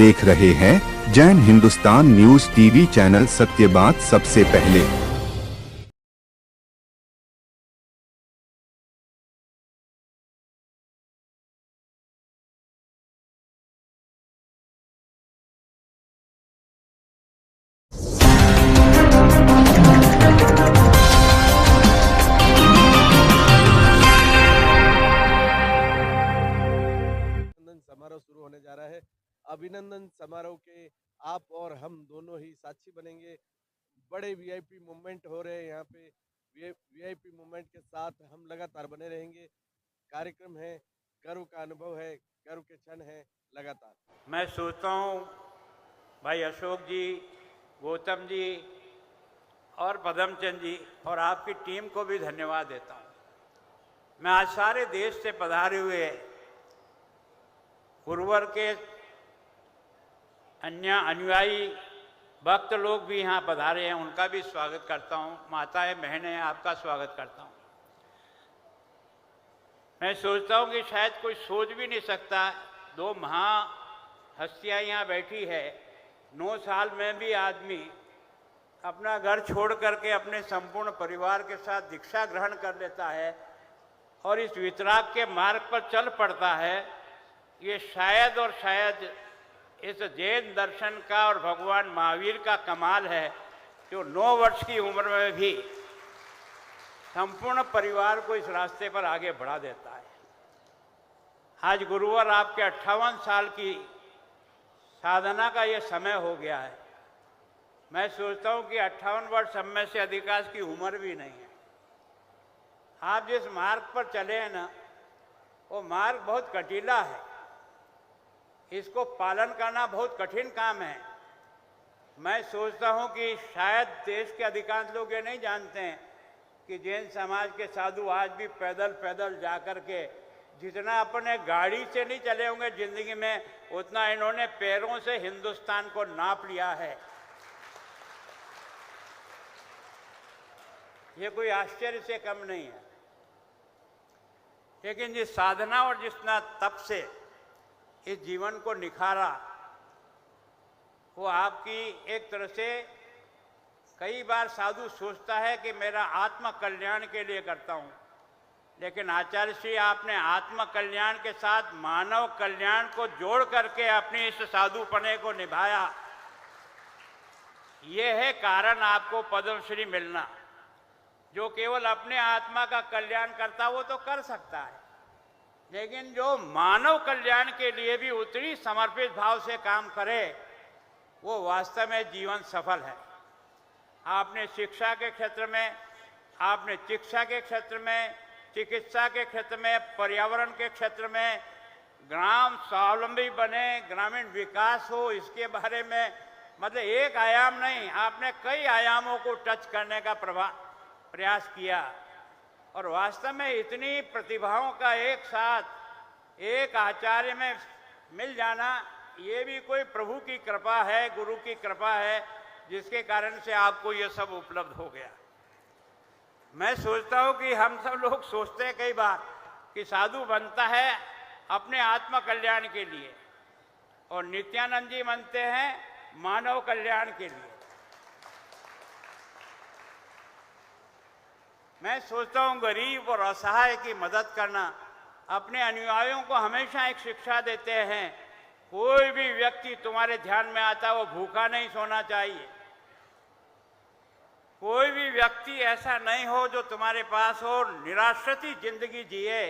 देख रहे हैं Jain Hindustan news TV channel. सत्य बात सबसे पहले। समारोह शुरू होने जा रहा है। अभिनंदन समारोह के आप और हम दोनों ही साक्षी बनेंगे। बड़े वीआईपी मूवमेंट हो रहे हैं यहाँ पे। वीआईपी मूवमेंट के साथ हम लगातार बने रहेंगे। कार्यक्रम है, गर्व का अनुभव है, गर्व के क्षण है लगातार। मैं सोचता हूँ भाई अशोक जी, गौतम जी और पदमचंद जी और आपकी टीम को भी धन्यवाद देता हूँ। मैं आज सारे देश से पधारे हुए गुरुवर के अन्य अनुयायी भक्त लोग भी यहाँ पधारे हैं, उनका भी स्वागत करता हूँ। माताएं, बहनें, आपका स्वागत करता हूँ। मैं सोचता हूँ कि शायद कोई सोच भी नहीं सकता, दो महाहस्तियाँ यहाँ बैठी है। 9 साल में भी आदमी अपना घर छोड़ करके अपने संपूर्ण परिवार के साथ दीक्षा ग्रहण कर लेता है और इस वितराग के मार्ग पर चल पड़ता है। ये शायद और शायद इस जैन दर्शन का और भगवान महावीर का कमाल है, जो 9 वर्ष की उम्र में भी संपूर्ण परिवार को इस रास्ते पर आगे बढ़ा देता है। आज गुरुवर आपके 58 साल की साधना का ये समय हो गया है। मैं सोचता हूँ कि 58 वर्ष हम में से अधिकांश की उम्र भी नहीं है। आप जिस मार्ग पर चले हैं ना, वो मार्ग बहुत कटीला है। इसको पालन करना बहुत कठिन काम है। मैं सोचता हूँ कि शायद देश के अधिकांश लोग ये नहीं जानते हैं कि जैन समाज के साधु आज भी पैदल पैदल जा कर के जितना अपने गाड़ी से नहीं चले होंगे जिंदगी में, उतना इन्होंने पैरों से हिंदुस्तान को नाप लिया है। ये कोई आश्चर्य से कम नहीं है। लेकिन जिस साधना और जितना तप से इस जीवन को निखारा, वो आपकी एक तरह से कई बार साधु सोचता है कि मेरा आत्म कल्याण के लिए करता हूँ, लेकिन आचार्य श्री आपने आत्म कल्याण के साथ मानव कल्याण को जोड़ करके अपनी इस साधुपने को निभाया। ये है कारण आपको पद्मश्री मिलना। जो केवल अपने आत्मा का कल्याण करता वो तो कर सकता है, लेकिन जो मानव कल्याण के लिए भी उतनी समर्पित भाव से काम करे, वो वास्तव में जीवन सफल है। आपने शिक्षा के क्षेत्र में, आपने शिक्षा के क्षेत्र में, चिकित्सा के क्षेत्र में, पर्यावरण के क्षेत्र में, ग्राम स्वावलंबी बने, ग्रामीण विकास हो, इसके बारे में मतलब एक आयाम नहीं, आपने कई आयामों को टच करने का प्रयास किया। और वास्तव में इतनी प्रतिभाओं का एक साथ एक आचार्य में मिल जाना, ये भी कोई प्रभु की कृपा है, गुरु की कृपा है, जिसके कारण से आपको ये सब उपलब्ध हो गया। मैं सोचता हूँ कि हम सब लोग सोचते हैं कई बार कि साधु बनता है अपने आत्म कल्याण के लिए और नित्यानंद जी बनते हैं मानव कल्याण के लिए। मैं सोचता हूँ गरीब और असहाय की मदद करना। अपने अनुयायियों को हमेशा एक शिक्षा देते हैं, कोई भी व्यक्ति तुम्हारे ध्यान में आता वो भूखा नहीं सोना चाहिए। कोई भी व्यक्ति ऐसा नहीं हो जो तुम्हारे पास हो निराश्रित जिंदगी जिए।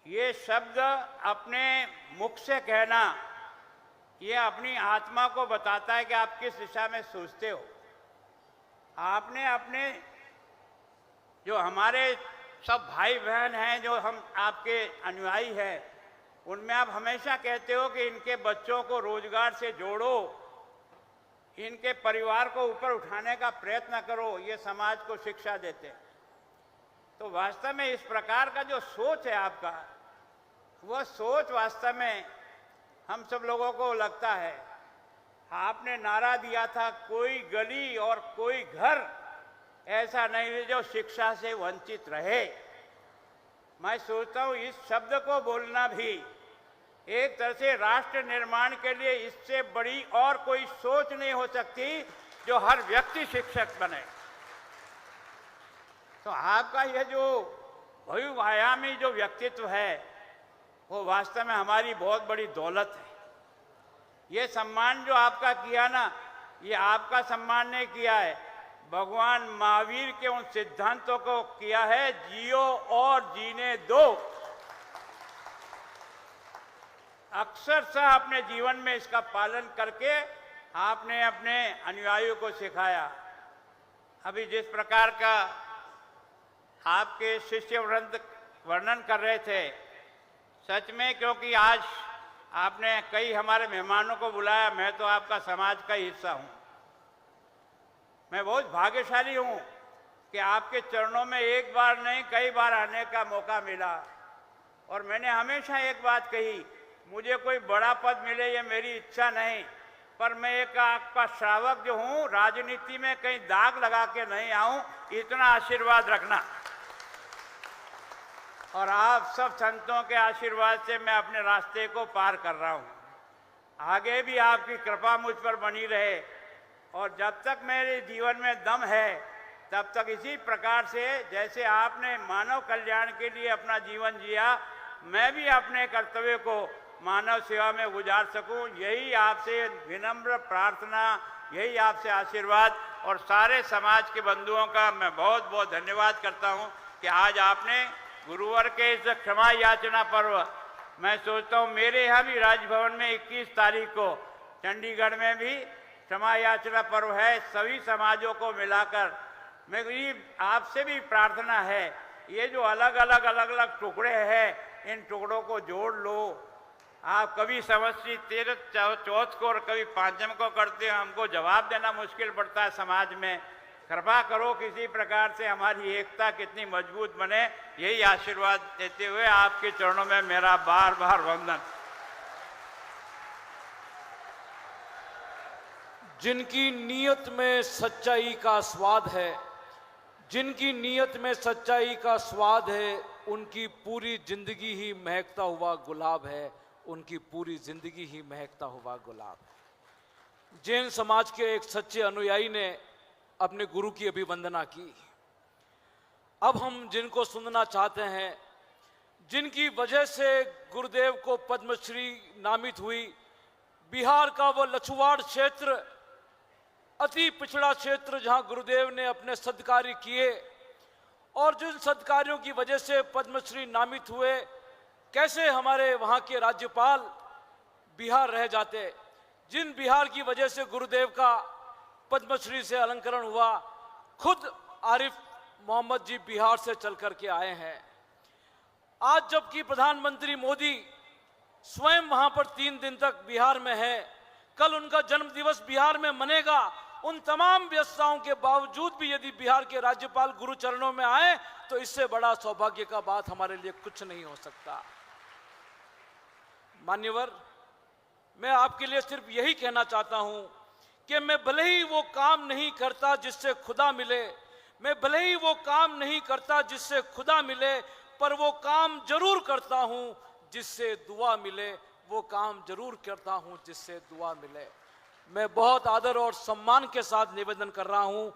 ये शब्द अपने मुख से कहना, ये अपनी आत्मा को बताता है कि आप किस दिशा में सोचते हो। आपने अपने जो हमारे सब भाई बहन हैं, जो हम आपके अनुयायी हैं, उनमें आप हमेशा कहते हो कि इनके बच्चों को रोजगार से जोड़ो, इनके परिवार को ऊपर उठाने का प्रयत्न करो, ये समाज को शिक्षा देते हैं। तो वास्तव में इस प्रकार का जो सोच है आपका, वह सोच वास्तव में हम सब लोगों को लगता है। आपने नारा दिया था, कोई गली और कोई घर ऐसा नहीं है जो शिक्षा से वंचित रहे। मैं सोचता हूँ इस शब्द को बोलना भी एक तरह से राष्ट्र निर्माण के लिए इससे बड़ी और कोई सोच नहीं हो सकती जो हर व्यक्ति शिक्षक बने। तो आपका यह जो बहुआयामी जो व्यक्तित्व है वो वास्तव में हमारी बहुत बड़ी दौलत है। ये सम्मान जो आपका किया ना, ये आपका सम्मान नहीं किया है, भगवान महावीर के उन सिद्धांतों को किया है, जियो और जीने दो। अक्सरशः अपने जीवन में इसका पालन करके आपने अपने अनुयायियों को सिखाया। अभी जिस प्रकार का आपके शिष्य वृंद वर्णन कर रहे थे, सच में, क्योंकि आज आपने कई हमारे मेहमानों को बुलाया, मैं तो आपका समाज का हिस्सा हूं। मैं बहुत भाग्यशाली हूं कि आपके चरणों में एक बार नहीं कई बार आने का मौका मिला। और मैंने हमेशा एक बात कही, मुझे कोई बड़ा पद मिले ये मेरी इच्छा नहीं, पर मैं एक आपका श्रावक जो हूं, राजनीति में कहीं दाग लगा के नहीं आऊं, इतना आशीर्वाद रखना। और आप सब संतों के आशीर्वाद से मैं अपने रास्ते को पार कर रहा हूं। आगे भी आपकी कृपा मुझ पर बनी रहे, और जब तक मेरे जीवन में दम है तब तक इसी प्रकार से जैसे आपने मानव कल्याण के लिए अपना जीवन जिया, मैं भी अपने कर्तव्य को मानव सेवा में गुजार सकूं, यही आपसे विनम्र प्रार्थना, यही आपसे आशीर्वाद। और सारे समाज के बंधुओं का मैं बहुत बहुत धन्यवाद करता हूं कि आज आपने गुरुवार के इस क्षमा याचना पर्व, मैं सोचता हूं मेरे यहाँ भी राजभवन में 21 तारीख को, चंडीगढ़ में भी क्षमा याचना पर्व है। सभी समाजों को मिलाकर मेरी आपसे भी प्रार्थना है, ये जो अलग अलग टुकड़े हैं, इन टुकड़ों को जोड़ लो। आप कभी समष्टि तीर्थ चौथ को और कभी पांचम को करते हो, हमको जवाब देना मुश्किल पड़ता है समाज में। कृपा करो किसी प्रकार से हमारी एकता कितनी मजबूत बने, यही आशीर्वाद देते हुए आपके चरणों में मेरा बार बार वंदन। जिनकी नीयत में सच्चाई का स्वाद है, जिनकी नीयत में सच्चाई का स्वाद है, उनकी पूरी जिंदगी ही महकता हुआ गुलाब है, उनकी पूरी जिंदगी ही महकता हुआ गुलाब है। जैन समाज के एक सच्चे अनुयायी ने अपने गुरु की अभिवंदना की। अब हम जिनको सुनना चाहते हैं, जिनकी वजह से गुरुदेव को पद्मश्री नामित हुई, बिहार का वो लछुवाड़ क्षेत्र, अति पिछड़ा क्षेत्र जहां गुरुदेव ने अपने सत्कार्य किए, और जिन सत्कार्यों की वजह से पद्मश्री नामित हुए, कैसे हमारे वहां के राज्यपाल बिहार रह जाते, जिन बिहार की वजह से गुरुदेव का पद्मश्री से अलंकरण हुआ, खुद आरिफ मोहम्मद जी बिहार से चल करके आए हैं। आज जबकि प्रधानमंत्री मोदी स्वयं वहां पर 3 दिन तक बिहार में है, कल उनका जन्म दिवस बिहार में मनेगा, उन तमाम व्यस्तताओं के बावजूद भी यदि बिहार के राज्यपाल गुरु चरणों में आए तो इससे बड़ा सौभाग्य का बात हमारे लिए कुछ नहीं हो सकता। मान्यवर, मैं आपके लिए सिर्फ यही कहना चाहता हूं कि मैं भले ही वो काम नहीं करता जिससे खुदा मिले, मैं भले ही वो काम नहीं करता जिससे खुदा मिले, पर वो काम जरूर करता हूं जिससे दुआ मिले, वो काम जरूर करता हूं जिससे दुआ मिले। मैं बहुत आदर और सम्मान के साथ निवेदन कर रहा हूं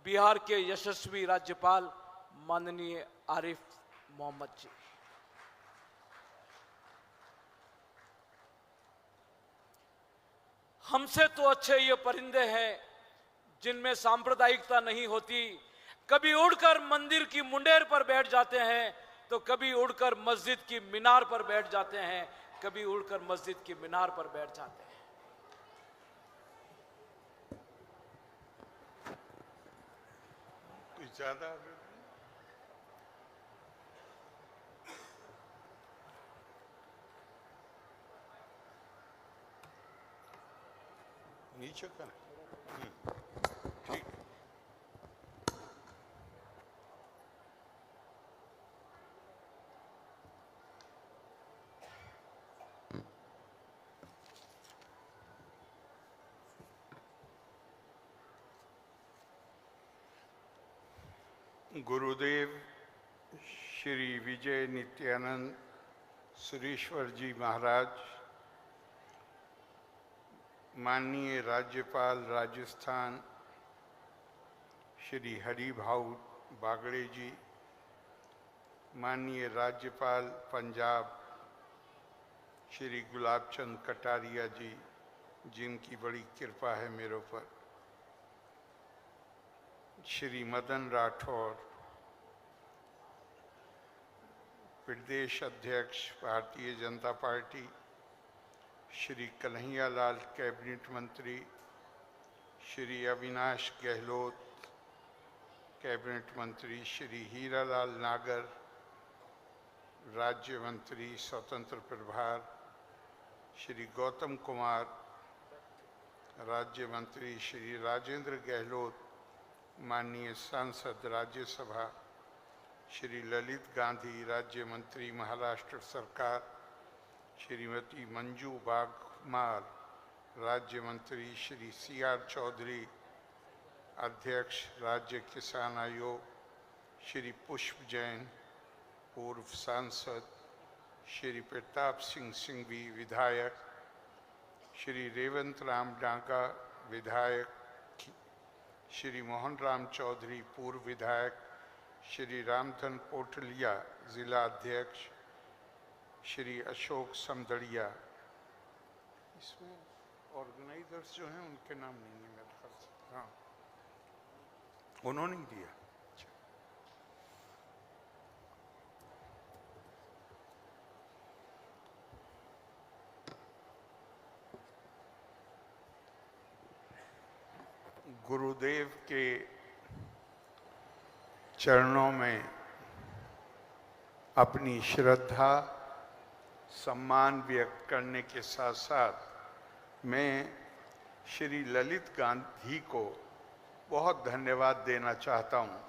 बिहार के यशस्वी राज्यपाल माननीय आरिफ मोहम्मद जी। हमसे तो अच्छे ये परिंदे हैं जिनमें सांप्रदायिकता नहीं होती, कभी उड़कर मंदिर की मुंडेर पर बैठ जाते हैं तो कभी उड़कर मस्जिद की मीनार पर बैठ जाते हैं, कभी उड़कर मस्जिद की मीनार पर बैठ जाते हैं। ज्यादा नीचे का ठीक। गुरुदेव श्री विजय नित्यानंद सुरेश्वर जी महाराज, माननीय राज्यपाल राजस्थान श्री हरि भाऊ बागड़े जी, माननीय राज्यपाल पंजाब श्री गुलाब चंद कटारिया जी, जिनकी बड़ी कृपा है मेरे ऊपर, श्री मदन राठौर प्रदेश अध्यक्ष भारतीय जनता पार्टी, श्री कन्हैया लाल कैबिनेट मंत्री, श्री अविनाश गहलोत कैबिनेट मंत्री, श्री हीरालाल नागर राज्य मंत्री स्वतंत्र प्रभार, श्री गौतम कुमार राज्य मंत्री, श्री राजेंद्र गहलोत माननीय सांसद राज्यसभा, श्री ललित गांधी राज्य मंत्री महाराष्ट्र सरकार, श्रीमती मंजू बागमार राज्य मंत्री, श्री CR चौधरी अध्यक्ष राज्य किसान आयोग, श्री पुष्प जैन पूर्व सांसद, श्री प्रताप सिंह सिंघवी विधायक, श्री रेवंत राम डांगा विधायक, श्री मोहन राम चौधरी पूर्व विधायक, श्री रामधन पोटलिया जिला अध्यक्ष, श्री अशोक समदड़िया, इसमें ऑर्गेनाइजर्स जो हैं उनके नाम नहीं है मेरे ख्याल से, हाँ उन्होंने ही दिया। गुरुदेव के चरणों में अपनी श्रद्धा सम्मान व्यक्त करने के साथ साथ मैं श्री ललित गांधी को बहुत धन्यवाद देना चाहता हूं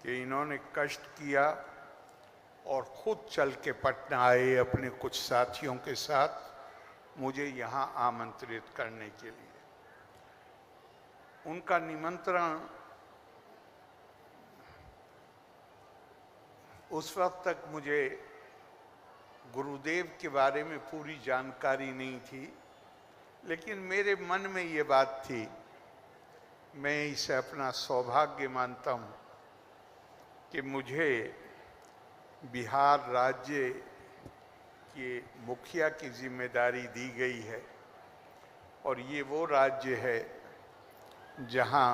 कि इन्होंने कष्ट किया और खुद चल के पटना आए अपने कुछ साथियों के साथ मुझे यहां आमंत्रित करने के लिए। उनका निमंत्रण उस वक्त तक मुझे गुरुदेव के बारे में पूरी जानकारी नहीं थी, लेकिन मेरे मन में ये बात थी, मैं इसे अपना सौभाग्य मानता हूँ कि मुझे बिहार राज्य के मुखिया की जिम्मेदारी दी गई है और ये वो राज्य है जहाँ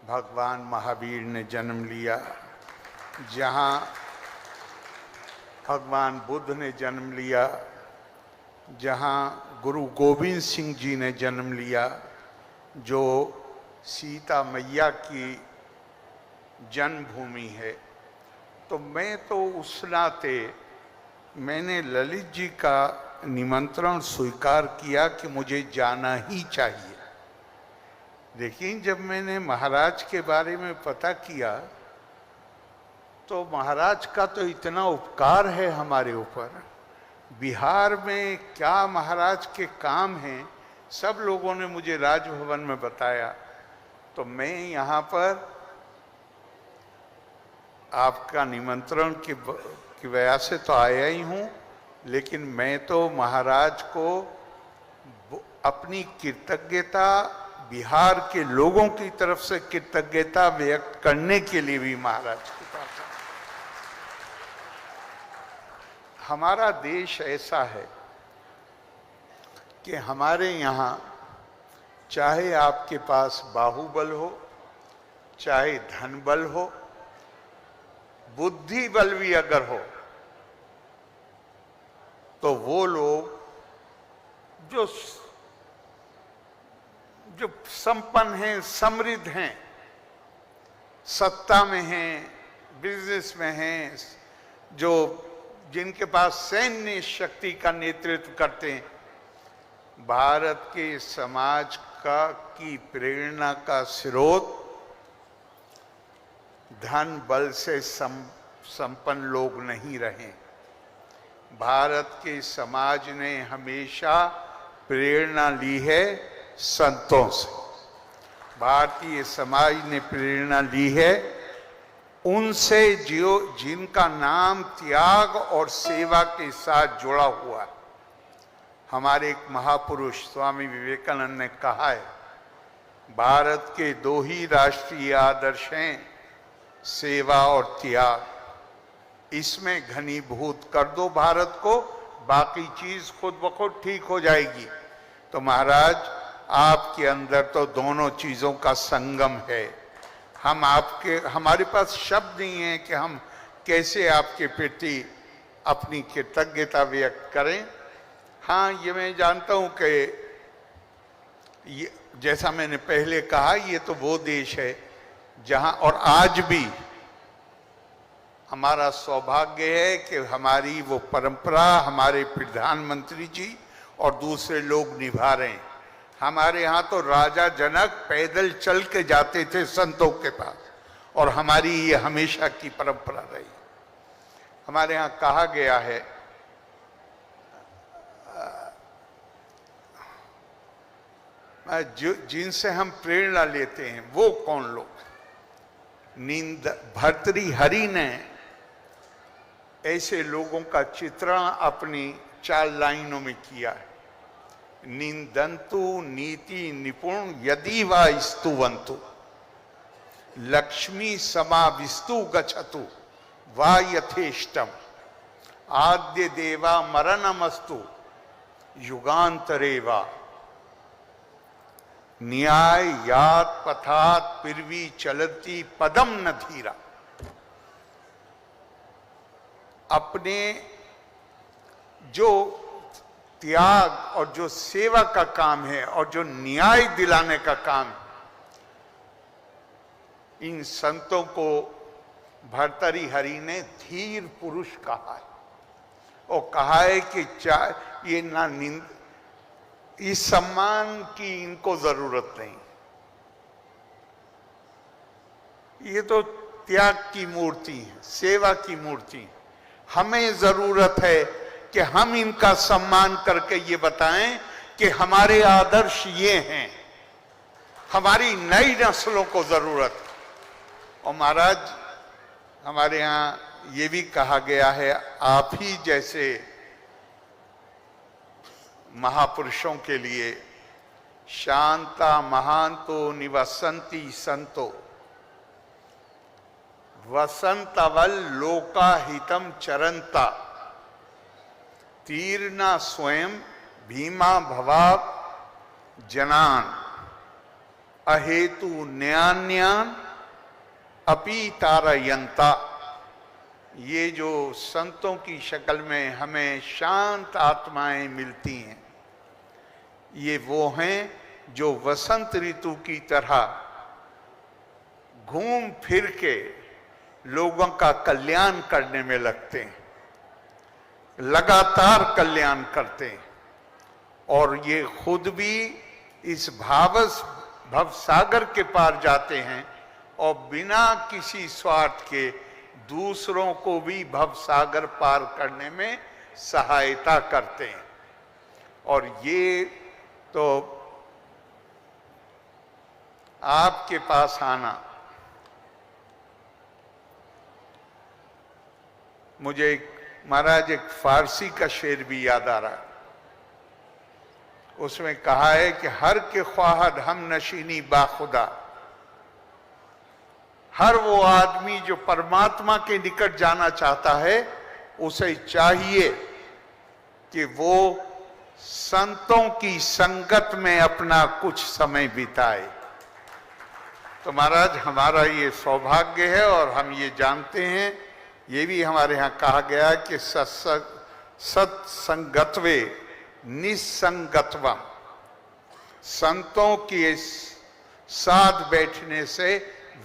भगवान महावीर ने जन्म लिया, जहाँ भगवान बुद्ध ने जन्म लिया, जहाँ गुरु गोविंद सिंह जी ने जन्म लिया, जो सीता मैया की जन्मभूमि है। तो मैं तो उस नाते मैंने ललित जी का निमंत्रण स्वीकार किया कि मुझे जाना ही चाहिए। लेकिन जब मैंने महाराज के बारे में पता किया तो महाराज का तो इतना उपकार है हमारे ऊपर, बिहार में क्या महाराज के काम हैं सब लोगों ने मुझे राजभवन में बताया। तो मैं यहाँ पर आपका निमंत्रण की वजह से तो आया ही हूँ, लेकिन मैं तो महाराज को अपनी कृतज्ञता, बिहार के लोगों की तरफ से कृतज्ञता व्यक्त करने के लिए भी महाराज के पास आया। हमारा देश ऐसा है कि हमारे यहाँ चाहे आपके पास बाहुबल हो, चाहे धन बल हो, बुद्धि बल भी अगर हो, तो वो लोग जो संपन्न हैं, समृद्ध हैं, सत्ता में हैं, बिजनेस में हैं, जो जिनके पास सैन्य शक्ति का नेतृत्व करते हैं, भारत के समाज की प्रेरणा का स्रोत धन बल से संपन्न लोग नहीं रहे। भारत के समाज ने हमेशा प्रेरणा ली है संतों से। भारतीय समाज ने प्रेरणा ली है उनसे जो जिनका नाम त्याग और सेवा के साथ जुड़ा हुआ है। हमारे एक महापुरुष स्वामी विवेकानंद ने कहा है, भारत के 2 ही राष्ट्रीय आदर्श हैं, सेवा और त्याग। इसमें घनीभूत कर दो भारत को, बाकी चीज खुद ब खुद ठीक हो जाएगी। तो महाराज, आपके अंदर तो दोनों चीजों का संगम है। हमारे पास शब्द नहीं है कि हम कैसे आपके प्रति अपनी कृतज्ञता व्यक्त करें। हाँ, ये मैं जानता हूं कि ये, जैसा मैंने पहले कहा, ये तो वो देश है जहां, और आज भी हमारा सौभाग्य है कि हमारी वो परंपरा हमारे प्रधानमंत्री जी और दूसरे लोग निभा रहे हैं। हमारे यहाँ तो राजा जनक पैदल चल के जाते थे संतों के पास, और हमारी ये हमेशा की परंपरा रही। हमारे यहाँ कहा गया है, जिनसे हम प्रेरणा लेते हैं वो कौन लोग। भर्तृहरि ने ऐसे लोगों का चित्रण अपनी 4 लाइनों में किया है। निंदन्तु नीति निपुण यदि वा स्तुवन्तु, लक्ष्मी समाविस्तु गच्छतु वा यथेष्टम, आद्य देवा मरणमस्तु युगांतरे वा, न्याय यात पथात पिरवी चलती पदम न धीरा। अपने जो त्याग और जो सेवा का काम है और जो न्याय दिलाने का काम है, इन संतों को भर्तृहरि ने धीर पुरुष कहा है, और कहा है कि ये ना निंद, इस सम्मान की इनको जरूरत नहीं। ये तो त्याग की मूर्ति है, सेवा की मूर्ति है। हमें जरूरत है कि हम इनका सम्मान करके ये बताएं कि हमारे आदर्श ये हैं। हमारी नई नस्लों को जरूरत है। और महाराज, हमारे यहाँ ये भी कहा गया है, आप ही जैसे महापुरुषों के लिए शांता महांतो निवसंती संतो वसंतवल लोकाहितम चरंता, तीर्णा स्वयं भीमा भवा जनान, अहेतु न्यान्यान अपी तारयंता। ये जो संतों की शक्ल में हमें शांत आत्माएं मिलती हैं, ये वो हैं जो वसंत ऋतु की तरह घूम फिर के लोगों का कल्याण करने में लगते हैं, लगातार कल्याण करते हैं, और ये खुद भी इस भवसागर के पार जाते हैं और बिना किसी स्वार्थ के दूसरों को भी भवसागर पार करने में सहायता करते हैं। और ये तो आपके पास आना, मुझे महाराज एक फारसी का शेर भी याद आ रहा है। उसमें कहा है कि हर के ख्वाहद हम नशीनी बाखुदा, हर वो आदमी जो परमात्मा के निकट जाना चाहता है, उसे चाहिए कि वो संतों की संगत में अपना कुछ समय बिताए। तो महाराज, हमारा ये सौभाग्य है, और हम ये जानते हैं, ये भी हमारे यहाँ कहा गया है कि सत्संगत्वे निसंगत्वम, संतों के साथ बैठने से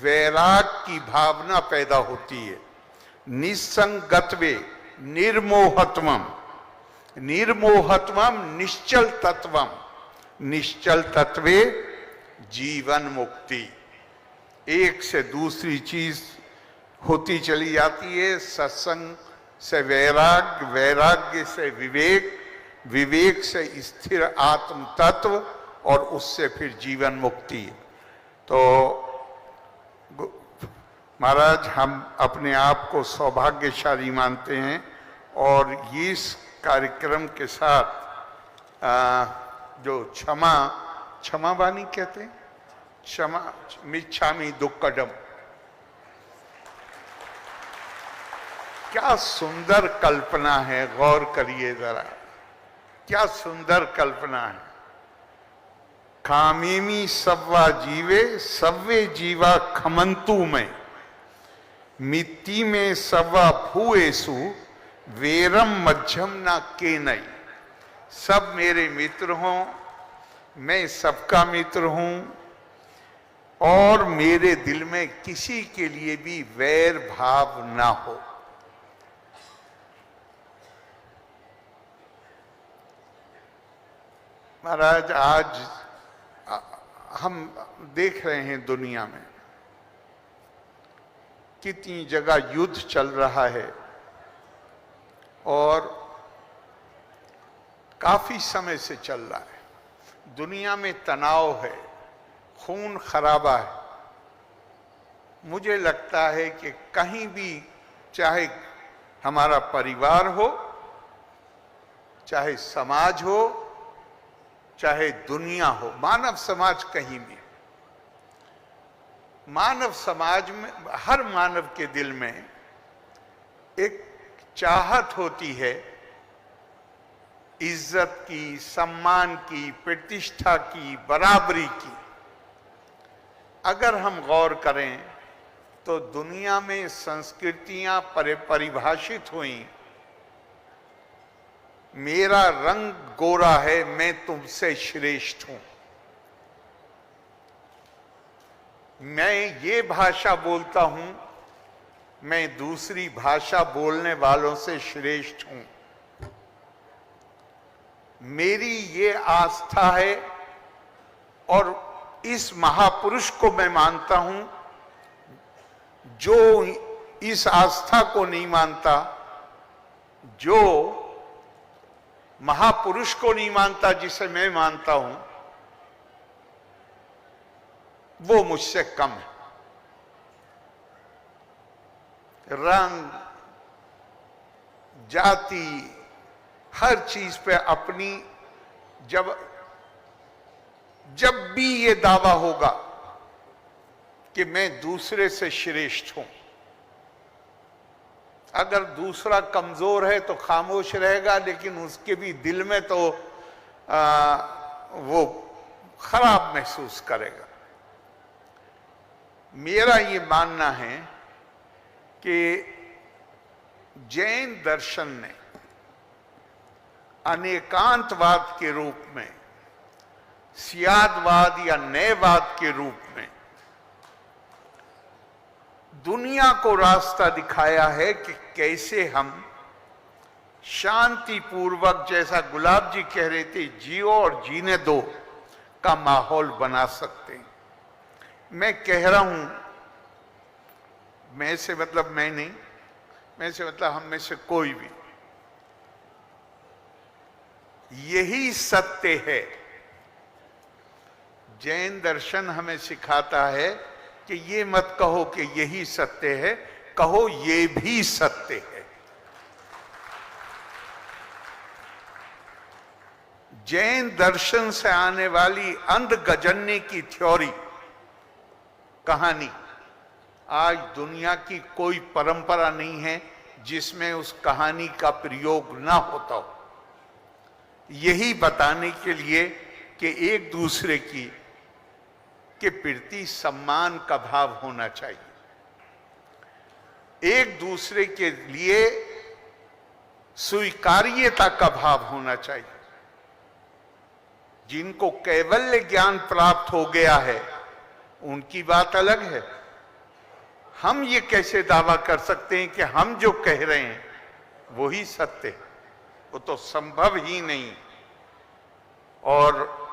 वैराग की भावना पैदा होती है। निसंगत्वे निर्मोहत्वम, निर्मोहत्वम निश्चल तत्वम, निश्चल तत्वे जीवन मुक्ति। एक से दूसरी चीज होती चली जाती है। सत्संग से वैराग्य, वैराग्य से विवेक, विवेक से स्थिर आत्म तत्व, और उससे फिर जीवन मुक्ति। तो महाराज, हम अपने आप को सौभाग्यशाली मानते हैं और ये इस कार्यक्रम के साथ जो क्षमा वाणी कहते हैं, क्षमा मिच्छामि दुक्कडम, क्या सुंदर कल्पना है। गौर करिए जरा, क्या सुंदर कल्पना है। खामेमी सव्वा जीवे सव्वे जीवा खमंतु में, मिट्टी में सव्वा भूएसु वेरम मध्यम ना के नई। सब मेरे मित्र हों, मैं सबका मित्र हूं और मेरे दिल में किसी के लिए भी वैर भाव ना हो। महाराज, आज हम देख रहे हैं दुनिया में कितनी जगह युद्ध चल रहा है और काफी समय से चल रहा है। दुनिया में तनाव है, खून खराबा है। मुझे लगता है कि कहीं भी, चाहे हमारा परिवार हो, चाहे समाज हो, चाहे दुनिया हो, मानव समाज कहीं भी, मानव समाज में हर मानव के दिल में एक चाहत होती है इज्जत की, सम्मान की, प्रतिष्ठा की, बराबरी की। अगर हम गौर करें तो दुनिया में संस्कृतियां परिभाषित हुई। मेरा रंग गोरा है, मैं तुमसे श्रेष्ठ हूं। मैं ये भाषा बोलता हूं, मैं दूसरी भाषा बोलने वालों से श्रेष्ठ हूं। मेरी ये आस्था है और इस महापुरुष को मैं मानता हूं। जो इस आस्था को नहीं मानता, जो महापुरुष को नहीं मानता जिसे मैं मानता हूं, वो मुझसे कम है। रंग, जाति, हर चीज पे अपनी, जब भी ये दावा होगा कि मैं दूसरे से श्रेष्ठ हूं, अगर दूसरा कमजोर है तो खामोश रहेगा, लेकिन उसके भी दिल में तो वो खराब महसूस करेगा। मेरा ये मानना है कि जैन दर्शन ने अनेकांतवाद के रूप में, सियादवाद या नयवाद के रूप में दुनिया को रास्ता दिखाया है कि कैसे हम शांतिपूर्वक, जैसा गुलाब जी कह रहे थे, जियो और जीने दो का माहौल बना सकते हैं। मैं कह रहा हूं, मैं से मतलब मैं नहीं, मैं से मतलब हम में से कोई भी, यही सत्य है। जैन दर्शन हमें सिखाता है कि ये मत कहो कि यही सत्य है, कहो ये भी सत्य है। जैन दर्शन से आने वाली अंधगजन्य की थ्योरी, कहानी, आज दुनिया की कोई परंपरा नहीं है जिसमें उस कहानी का प्रयोग ना होता हो। यही बताने के लिए कि एक दूसरे के प्रति सम्मान का भाव होना चाहिए, एक दूसरे के लिए स्वीकार्यता का भाव होना चाहिए। जिनको कैवल्य ज्ञान प्राप्त हो गया है उनकी बात अलग है। हम ये कैसे दावा कर सकते हैं कि हम जो कह रहे हैं वही सत्य है? वो तो संभव ही नहीं। और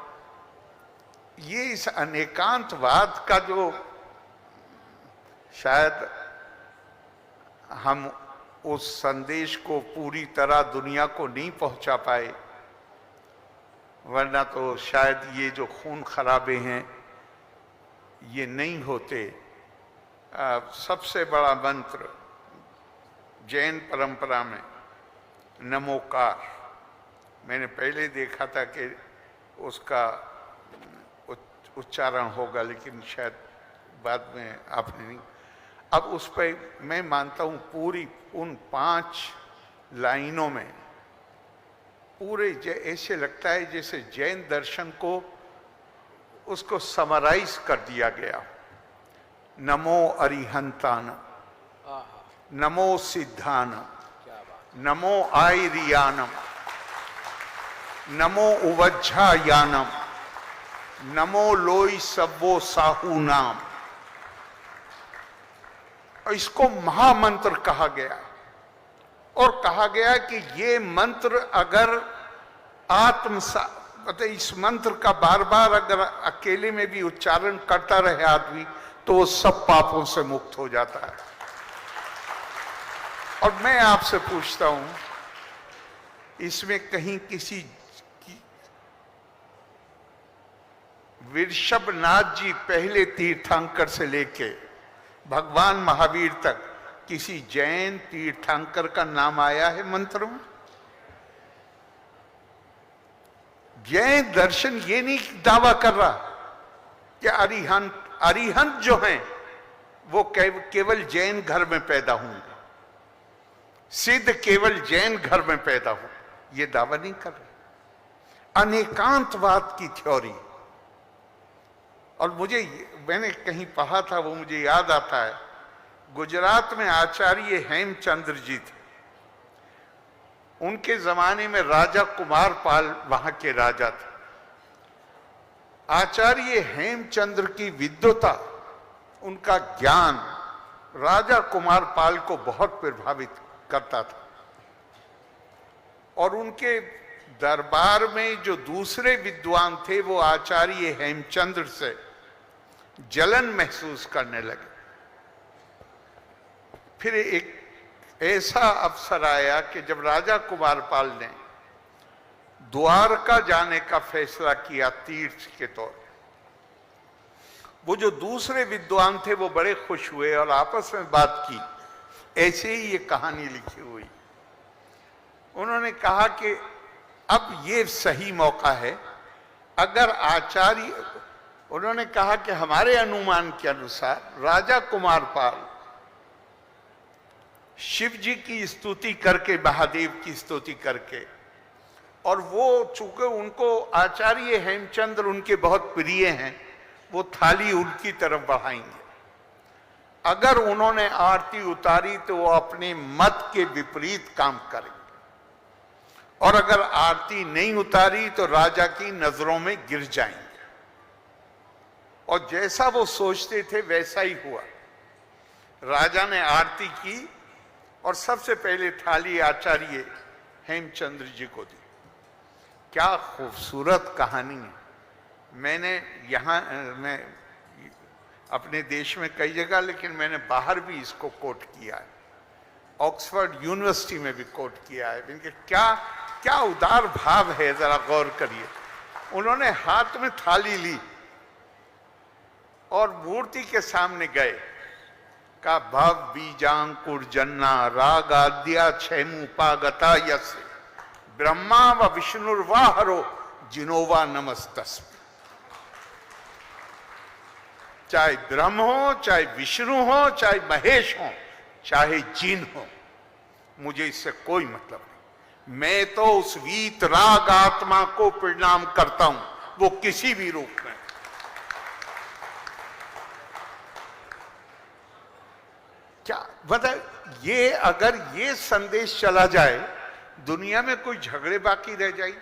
ये इस अनेकांतवाद का जो शायद हम उस संदेश को पूरी तरह दुनिया को नहीं पहुंचा पाए, वरना तो शायद ये जो खून खराबे हैं ये नहीं होते। सबसे बड़ा मंत्र जैन परंपरा में नमोकार। मैंने पहले देखा था कि उसका उच्चारण होगा, लेकिन शायद बाद में आपने नहीं। अब उस पर मैं मानता हूँ पूरी उन 5 लाइनों में पूरे ऐसे लगता है जैसे जैन दर्शन को उसको समराइज कर दिया गया। नमो अरिहंतान, नमो सिद्धानम, नमो आयरियानम, नमो उवज्झायानम, नमो लोई सब्बो साहू नाम। और इसको महामंत्र कहा गया और कहा गया कि ये मंत्र अगर मतलब इस मंत्र का बार बार अगर अकेले में भी उच्चारण करता रहे आदमी तो वो सब पापों से मुक्त हो जाता है। और मैं आपसे पूछता हूं, इसमें कहीं किसी वृषभनाथ जी पहले तीर्थंकर से लेके भगवान महावीर तक किसी जैन तीर्थंकर का नाम आया है मंत्र में? जैन दर्शन ये नहीं दावा कर रहा कि अरिहंत जो हैं वो केवल जैन घर में पैदा होंगे, सिद्ध केवल जैन घर में पैदा हो, ये दावा नहीं कर रहे। अनेकांतवाद की थ्योरी। और मैंने कहीं पढ़ा था, वो मुझे याद आता है, गुजरात में आचार्य हेमचंद्र जी थे। उनके जमाने में राजा कुमारपाल वहां के राजा थे। आचार्य हेमचंद्र की विद्वता, उनका ज्ञान राजा कुमारपाल को बहुत प्रभावित करता था। और उनके दरबार में जो दूसरे विद्वान थे वो आचार्य हेमचंद्र से जलन महसूस करने लगे। फिर एक ऐसा अवसर आया कि जब राजा कुमारपाल ने द्वारका जाने का फैसला किया तीर्थ के तौर पर, वो जो दूसरे विद्वान थे वो बड़े खुश हुए और आपस में बात की। ऐसे ही ये कहानी लिखी हुई। उन्होंने कहा कि अब ये सही मौका है, अगर आचार्य, उन्होंने कहा कि हमारे अनुमान के अनुसार राजा कुमारपाल शिव जी की स्तुति करके, महादेव की स्तुति करके, और वो चूंकि उनको आचार्य हेमचंद्र उनके बहुत प्रिय हैं, वो थाली उनकी तरफ बढ़ाएंगे। अगर उन्होंने आरती उतारी तो वो अपने मत के विपरीत काम करेंगे, और अगर आरती नहीं उतारी तो राजा की नजरों में गिर जाएंगे। और जैसा वो सोचते थे वैसा ही हुआ। राजा ने आरती की और सबसे पहले थाली आचार्य हेमचंद्र जी को दी। क्या खूबसूरत कहानी है। मैं अपने देश में कई जगह, लेकिन मैंने बाहर भी इसको कोट किया है, ऑक्सफोर्ड यूनिवर्सिटी में भी कोट किया है। इनके क्या उदार भाव है, जरा गौर करिए। उन्होंने हाथ में थाली ली और मूर्ति के सामने गए, का भव बीजांकुर जन्ना राग आद्या क्षेमुपागता यस ब्रह्मा व विष्णुर्वाहरो जिनोवा नमस्तस्म। चाहे ब्रह्म हो, चाहे विष्णु हो, चाहे महेश हो, चाहे जिन हो, मुझे इससे कोई मतलब नहीं। मैं तो उस वीत राग आत्मा को प्रणाम करता हूं, वो किसी भी रूप में। क्या बता, ये अगर ये संदेश चला जाए, दुनिया में कोई झगड़े बाकी रह जाए।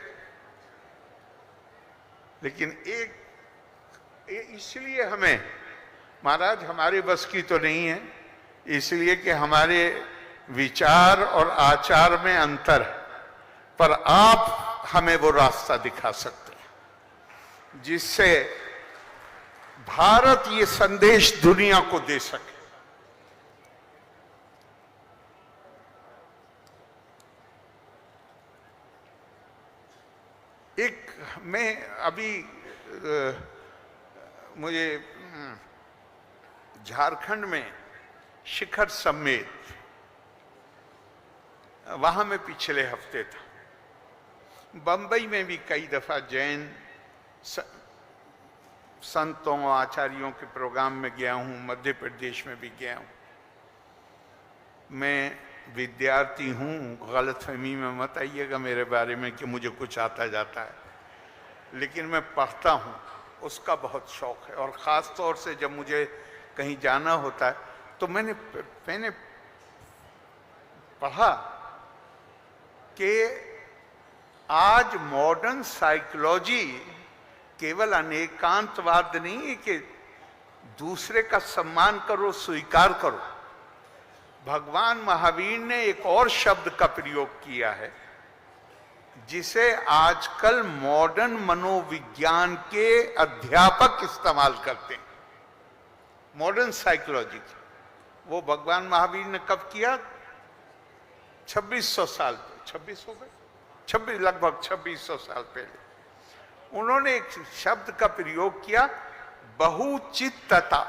लेकिन इसलिए हमें, महाराज हमारे बस की तो नहीं है, इसलिए कि हमारे विचार और आचार में अंतर है, पर आप हमें वो रास्ता दिखा सकते हैं जिससे भारत ये संदेश दुनिया को दे सके। मैं अभी मुझे झारखंड में शिखर समेत, वहां मैं पिछले हफ्ते था। बंबई में भी कई दफा जैन संतों आचार्यों के प्रोग्राम में गया हूं, मध्य प्रदेश में भी गया हूं। मैं विद्यार्थी हूं, गलतफहमी में मत आइएगा मेरे बारे में कि मुझे कुछ आता जाता है, लेकिन मैं पढ़ता हूं, उसका बहुत शौक है। और ख़ास तौर से जब मुझे कहीं जाना होता है तो मैंने पढ़ा कि आज मॉडर्न साइकोलॉजी केवल अनेकांतवाद नहीं है कि दूसरे का सम्मान करो, स्वीकार करो। भगवान महावीर ने एक और शब्द का प्रयोग किया है जिसे आजकल मॉडर्न मनोविज्ञान के अध्यापक इस्तेमाल करते हैं, मॉडर्न साइकोलॉजी। वो भगवान महावीर ने कब किया? 2600 साल पहले, 26 हो गए, लगभग 2600 साल पहले उन्होंने एक शब्द का प्रयोग किया, बहुचित्तता।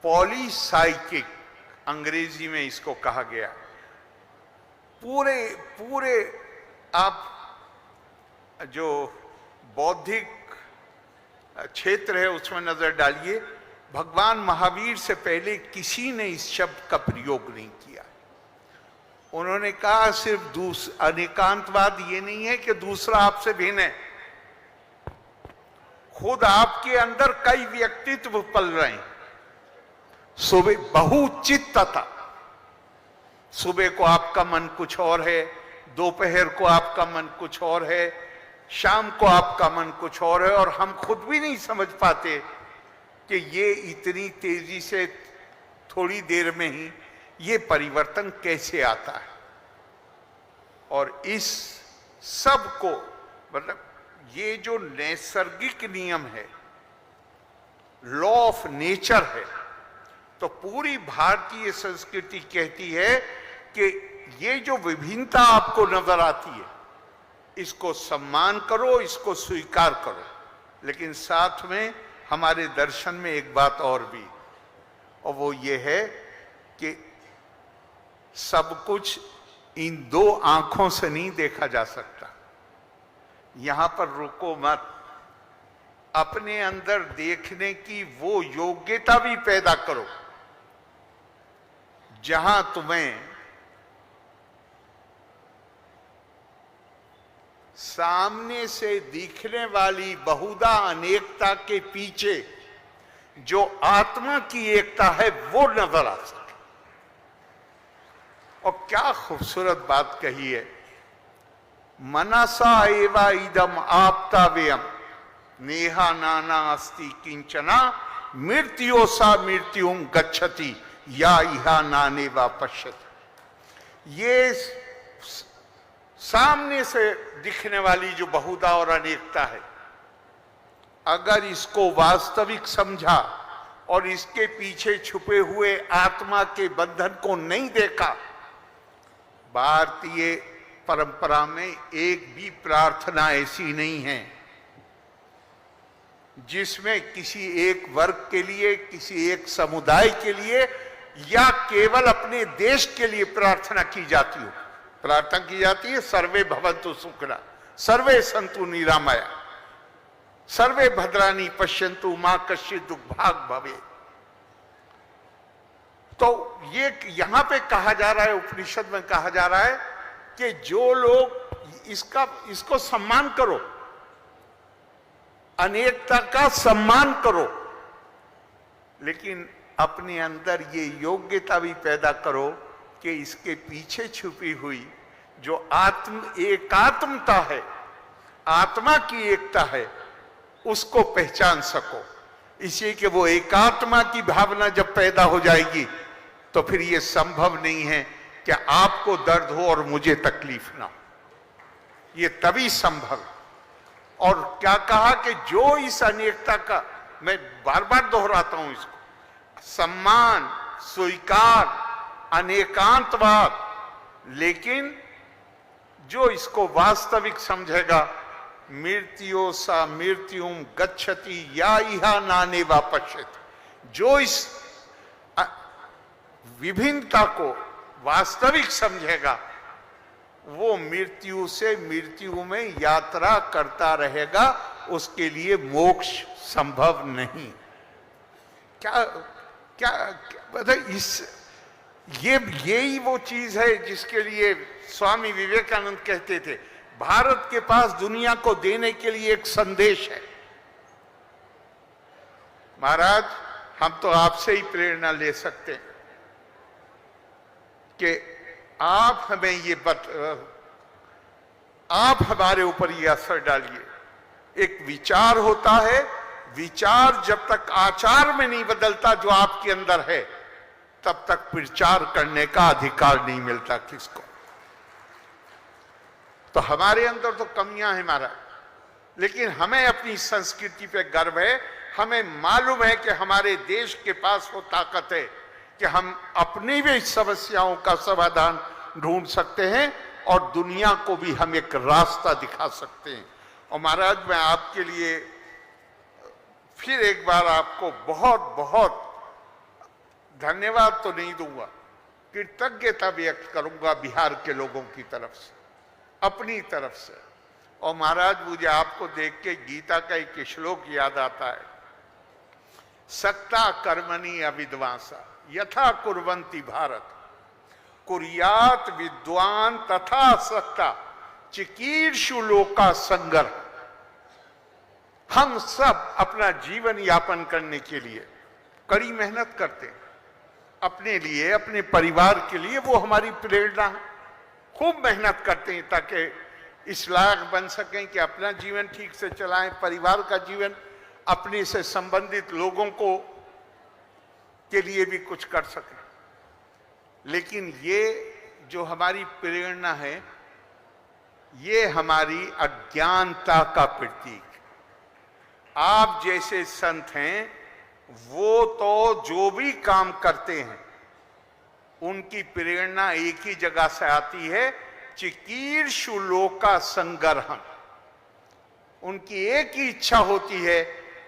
पॉलीसाइकिक अंग्रेजी में इसको कहा गया। पूरे आप जो बौद्धिक क्षेत्र है उसमें नजर डालिए, भगवान महावीर से पहले किसी ने इस शब्द का प्रयोग नहीं किया। उन्होंने कहा सिर्फ अनेकांतवाद ये नहीं है कि दूसरा आपसे भिन्न है, खुद आपके अंदर कई व्यक्तित्व पल रहे हैं। सुबह बहुचित्तता, सुबह को आपका मन कुछ और है, दोपहर को आपका मन कुछ और है, शाम को आपका मन कुछ और है, और हम खुद भी नहीं समझ पाते कि ये इतनी तेजी से थोड़ी देर में ही ये परिवर्तन कैसे आता है। और इस सब को मतलब ये जो नैसर्गिक नियम है, लॉ ऑफ नेचर है, तो पूरी भारतीय संस्कृति कहती है कि ये जो विभिन्नता आपको नजर आती है इसको सम्मान करो, इसको स्वीकार करो। लेकिन साथ में हमारे दर्शन में एक बात और भी, और वो ये है कि सब कुछ इन दो आंखों से नहीं देखा जा सकता। यहां पर रुको मत, अपने अंदर देखने की वो योग्यता भी पैदा करो जहां तुम्हें सामने से दिखने वाली बहुधा अनेकता के पीछे जो आत्मा की एकता है वो नजर आ सके। और क्या खूबसूरत बात कही है, मनसा एवा इदम आप्ताव्यम नेहा नाना अस्ति किंचना मृत्योसा मृत्युम गच्छति या इहा नाने वा पश्यति। ये सामने से दिखने वाली जो बहुधा और अनेकता है, अगर इसको वास्तविक समझा और इसके पीछे छुपे हुए आत्मा के बंधन को नहीं देखा, भारतीय परंपरा में एक भी प्रार्थना ऐसी नहीं है जिसमें किसी एक वर्ग के लिए, किसी एक समुदाय के लिए या केवल अपने देश के लिए प्रार्थना की जाती हो। प्रार्थना की जाती है सर्वे भवन्तु सुखिनः, सर्वे सन्तु निरामया, सर्वे भद्राणि पश्यन्तु मा कश्चित् दुर्भाग् भवेत्। तो ये यहां पे कहा जा रहा है, उपनिषद में कहा जा रहा है कि जो लोग इसको सम्मान करो, अनेकता का सम्मान करो, लेकिन अपने अंदर ये योग्यता भी पैदा करो कि इसके पीछे छुपी हुई जो एकात्मता है, आत्मा की एकता है, उसको पहचान सको। इसी के वो एकात्मा की भावना जब पैदा हो जाएगी तो फिर ये संभव नहीं है कि आपको दर्द हो और मुझे तकलीफ ना हो। ये तभी संभव। और क्या कहा कि जो इस अनेकता का, मैं बार बार दोहराता हूं इसको, सम्मान, स्वीकार, अनेकांतवाद, लेकिन जो इसको वास्तविक समझेगा मृत्यो सा मृत्युम गच्छति या इहा नाने वापश्यति। जो इस विभिन्नता को वास्तविक समझेगा वो मृत्यु से मृत्यु में यात्रा करता रहेगा, उसके लिए मोक्ष संभव नहीं। क्या क्या, मतलब यही वो चीज है जिसके लिए स्वामी विवेकानंद कहते थे भारत के पास दुनिया को देने के लिए एक संदेश है। महाराज, हम तो आपसे ही प्रेरणा ले सकते हैं कि आप हमें आप हमारे ऊपर ये असर डालिए। एक विचार होता है, विचार जब तक आचार में नहीं बदलता जो आपके अंदर है, तब तक प्रचार करने का अधिकार नहीं मिलता किसको। तो हमारे अंदर तो कमियां हैं महाराज, लेकिन हमें अपनी संस्कृति पे गर्व है। हमें मालूम है कि हमारे देश के पास वो ताकत है कि हम अपनी भी समस्याओं का समाधान ढूंढ सकते हैं और दुनिया को भी हम एक रास्ता दिखा सकते हैं। और महाराज, मैं आपके लिए फिर एक बार आपको बहुत बहुत धन्यवाद तो नहीं दूंगा, कृतज्ञता व्यक्त करूंगा बिहार के लोगों की तरफ से, अपनी तरफ से। और महाराज, मुझे आपको देख के गीता का एक श्लोक याद आता है, सक्ता कर्मणि अविद्वांसा यथा कुर्वन्ति भारत कुर्यात विद्वान तथा सक्ता चिकीर्षु लोका संगर। हम सब अपना जीवन यापन करने के लिए कड़ी मेहनत करते हैं, अपने लिए, अपने परिवार के लिए, वो हमारी प्रेरणा है। खूब मेहनत करते हैं ताकि इस लायक बन सकें कि अपना जीवन ठीक से चलाएं, परिवार का जीवन, अपने से संबंधित लोगों को के लिए भी कुछ कर सकें। लेकिन ये जो हमारी प्रेरणा है, ये हमारी अज्ञानता का प्रतीक। आप जैसे संत हैं, वो तो जो भी काम करते हैं उनकी प्रेरणा एक ही जगह से आती है, चिकीर्षु लोका संगरहम। उनकी एक ही इच्छा होती है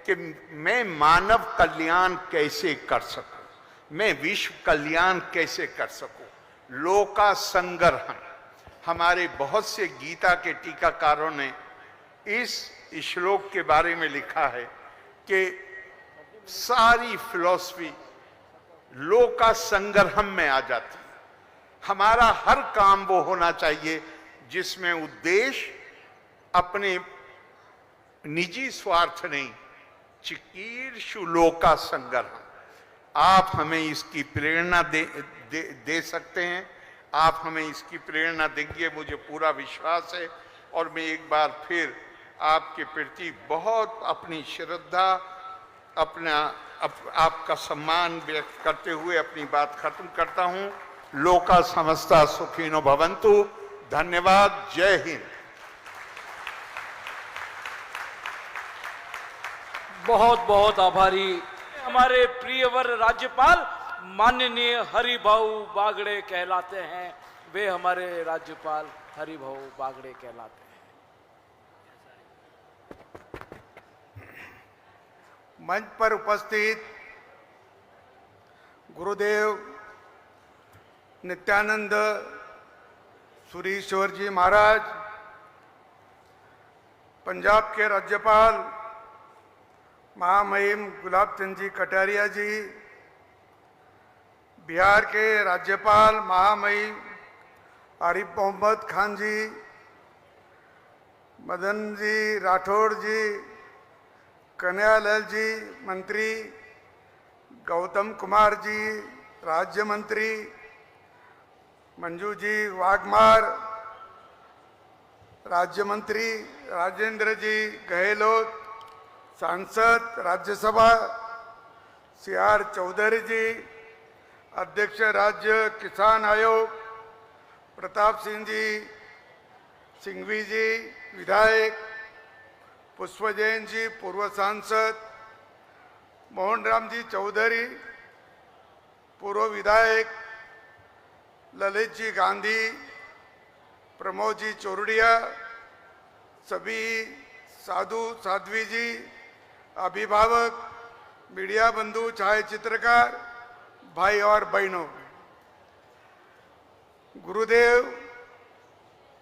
कि मैं मानव कल्याण कैसे कर सकूं, मैं विश्व कल्याण कैसे कर सकूं, लोका संगरहम। हमारे बहुत से गीता के टीकाकारों ने इस श्लोक के बारे में लिखा है कि सारी फिलॉसफी लोका संगरहम में आ जाती है। हमारा हर काम वो होना चाहिए जिसमें उद्देश्य अपने निजी स्वार्थ नहीं, चिकीर्षु लोका संगरहम। आप हमें इसकी प्रेरणा दे सकते हैं, आप हमें इसकी प्रेरणा देंगे, मुझे पूरा विश्वास है। और मैं एक बार फिर आपके प्रति बहुत अपनी श्रद्धा, आपका सम्मान व्यक्त करते हुए अपनी बात खत्म करता हूं। लोका समस्ता सुखिनो भवन्तु। धन्यवाद। जय हिंद। बहुत बहुत आभारी हमारे प्रियवर राज्यपाल माननीय हरिभाऊ बागड़े कहलाते हैं। वे हमारे राज्यपाल हरिभाऊ बागड़े कहलाते हैं। मंच पर उपस्थित गुरुदेव नित्यानंद सुरीश्वर जी महाराज, पंजाब के राज्यपाल महामहिम गुलाब चंद जी कटारिया जी, बिहार के राज्यपाल महामहिम आरिफ मोहम्मद खान जी, मदन जी राठौड़ जी, कन्हैयालाल जी मंत्री, गौतम कुमार जी राज्य मंत्री, मंजू जी वाघमार राज्य मंत्री, राजेंद्र जी गहलोत सांसद राज्यसभा, CR चौधरी जी अध्यक्ष राज्य किसान आयोग, प्रताप सिंह जी सिंघवी जी विधायक, पुष्प जैन जी पूर्व सांसद, मोहन राम जी चौधरी पूर्व विधायक, ललित जी गांधी, प्रमोद जी चोरडिया, सभी साधु साध्वी जी, अभिभावक, मीडिया बंधु, छायाचित्रकार भाई और बहनों, गुरुदेव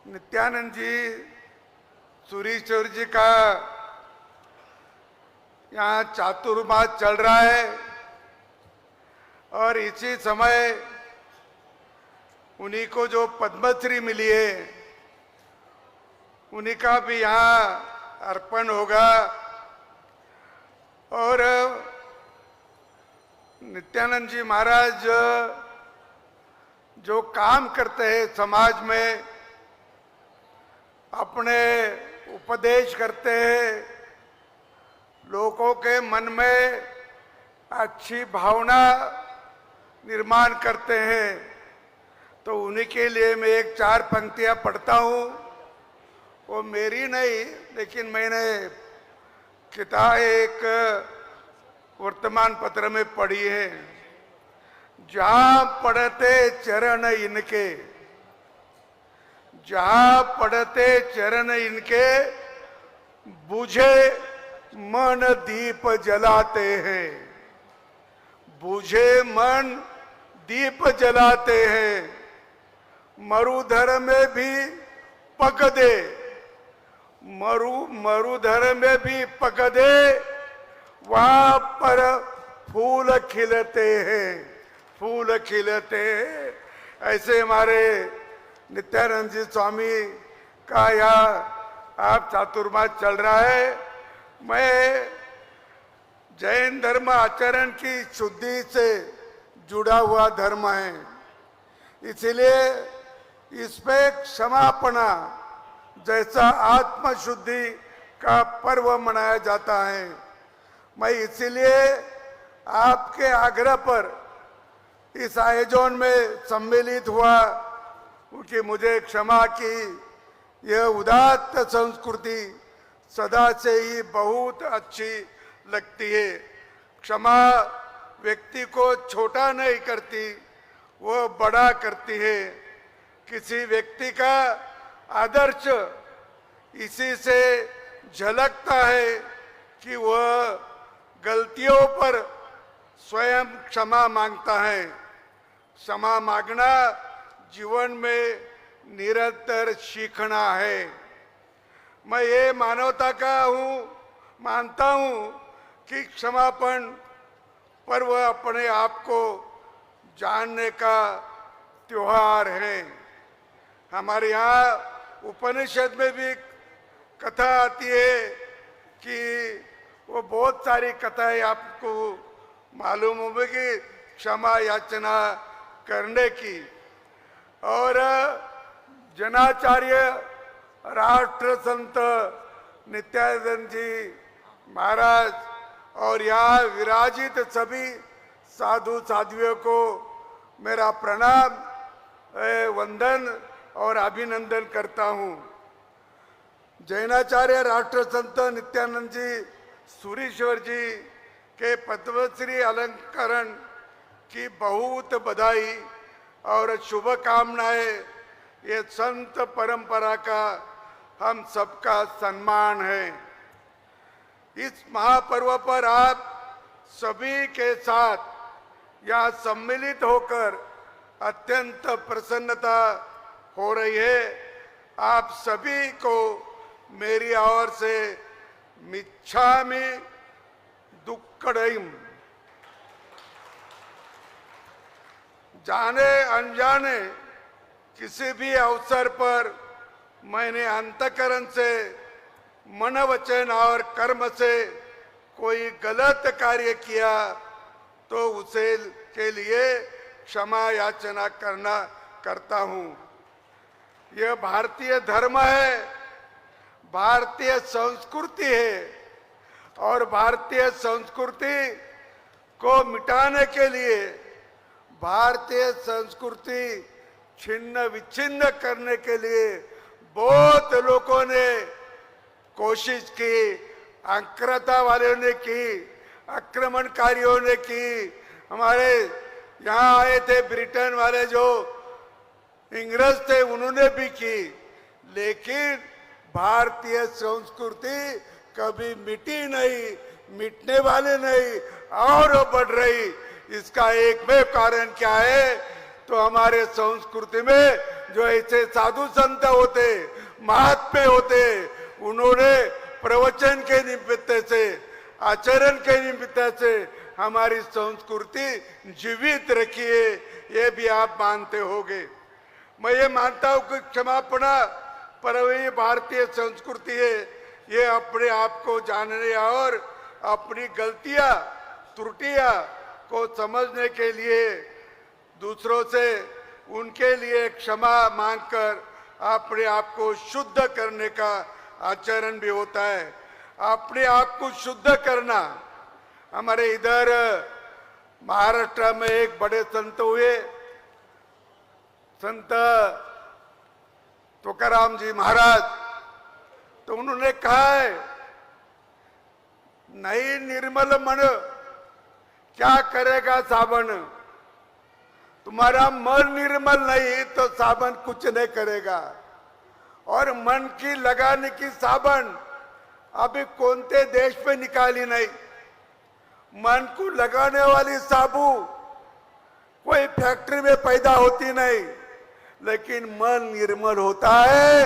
नित्यानंद जी, सूरीश्वर जी का यहाँ चातुर्मास चल रहा है और इसी समय उन्हीं को जो पद्मश्री मिली है उन्हीं का भी यहाँ अर्पण होगा। और नित्यानंद जी महाराज जो काम करते हैं समाज में, अपने उपदेश करते हैं, लोगों के मन में अच्छी भावना निर्माण करते हैं, तो उन्हीं के लिए मैं एक 4 पंक्तियां पढ़ता हूँ। वो मेरी नहीं, लेकिन मैंने किताब एक वर्तमान पत्र में पढ़ी है। जहां पढ़ते चरण इनके, जहां पढ़ते चरण इनके, बुझे मन दीप जलाते हैं, बुझे मन दीप जलाते हैं। मरुधर में भी पक दे, मरुधर में भी पक दे, वहां पर फूल खिलते हैं, फूल खिलते हैं। ऐसे हमारे नित्यानंद जी स्वामी का यहाँ आप चातुर्मास चल रहा है। मैं जैन धर्म आचरण की शुद्धि से जुड़ा हुआ धर्म है, इसलिए इसपे क्षमापना जैसा आत्मशुद्धि का पर्व मनाया जाता है। मैं इसीलिए आपके आग्रह पर इस आयोजन में सम्मिलित हुआ कि मुझे क्षमा की यह उदात्त संस्कृति सदा से ही बहुत अच्छी लगती है। क्षमा व्यक्ति को छोटा नहीं करती, वो बड़ा करती है। किसी व्यक्ति का आदर्श इसी से झलकता है कि वह गलतियों पर स्वयं क्षमा मांगता है। क्षमा मांगना जीवन में निरंतर सीखना है। मैं ये मानवता का मानता हूँ कि क्षमापण पर्व अपने आप को जानने का त्योहार है। हमारे यहाँ उपनिषद में भी कथा आती है कि वो बहुत सारी कथाएं आपको मालूम होगी क्षमा याचना करने की। और जनाचार्य राष्ट्र संत नित्यानंद जी महाराज और यहाँ विराजित सभी साधु साध्वियों को मेरा प्रणाम, वंदन और अभिनंदन करता हूँ। जैनाचार्य राष्ट्र संत नित्यानंद जी सूरीश्वर जी के पद्मश्री अलंकरण की बहुत बधाई और शुभकामनाएं। ये संत परंपरा का हम सबका सम्मान है। इस महापर्व पर आप सभी के साथ यहाँ सम्मिलित होकर अत्यंत प्रसन्नता हो रही है। आप सभी को मेरी ओर से मिच्छामि दुक्कडम। जाने अनजाने किसी भी अवसर पर मैंने अंतकरण से, मन वचन और कर्म से कोई गलत कार्य किया तो उसे के लिए क्षमा याचना करता हूँ। यह भारतीय धर्म है, भारतीय संस्कृति है और भारतीय संस्कृति को मिटाने के लिए, भारतीय संस्कृति छिन्न विच्छिन्न करने के लिए बहुत लोगों ने कोशिश की। आक्रांता वालों ने की, आक्रमणकारियों ने की, हमारे यहाँ आए थे ब्रिटेन वाले जो इंग्रज थे उन्होंने भी की। लेकिन भारतीय संस्कृति कभी मिटी नहीं, मिटने वाली नहीं और बढ़ रही। इसका एकमेव कारण क्या है? तो हमारे संस्कृति में जो ऐसे साधु संत होते, महात्मे होते, उन्होंने प्रवचन के निमित्त से, आचरण के निमित्त से हमारी संस्कृति जीवित रखी है। ये भी आप मानते होंगे। मैं ये मानता हूं कि क्षमापणा पर ये भारतीय संस्कृति है। ये अपने आप को जानने और अपनी गलतियां, त्रुटियां को समझने के लिए दूसरों से उनके लिए क्षमा मांगकर अपने आप को शुद्ध करने का आचरण भी होता है। अपने आप को शुद्ध करना, हमारे इधर महाराष्ट्र में एक बड़े संत हुए, संत तुकाराम जी महाराज, तो उन्होंने कहा है, नहीं निर्मल मन क्या करेगा साबन। तुम्हारा मन निर्मल नहीं तो साबन कुछ नहीं करेगा। और मन की लगाने की साबन अभी कौनते देश पे निकाली नहीं। मन को लगाने वाली साबु कोई फैक्ट्री में पैदा होती नहीं, लेकिन मन निर्मल होता है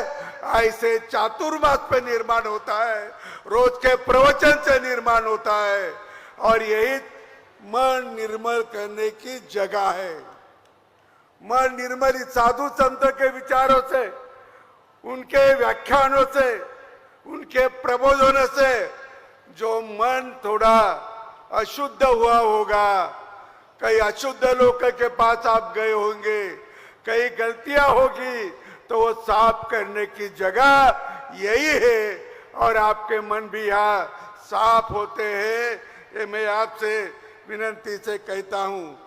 ऐसे चातुर्मास पे निर्माण होता है, रोज के प्रवचन से निर्माण होता है। और यही मन निर्मल करने की जगह है। मन निर्मल इस साधु संतों के विचारों से, उनके व्याख्यानों से, उनके प्रबोधनों से जो मन थोड़ा अशुद्ध हुआ होगा, कई अशुद्ध लोगों के पास आप गए होंगे, कई गलतियां होगी, तो वो साफ करने की जगह यही है। और आपके मन भी यहाँ साफ होते हैं, ये मैं आपसे विनती से कहता हूँ।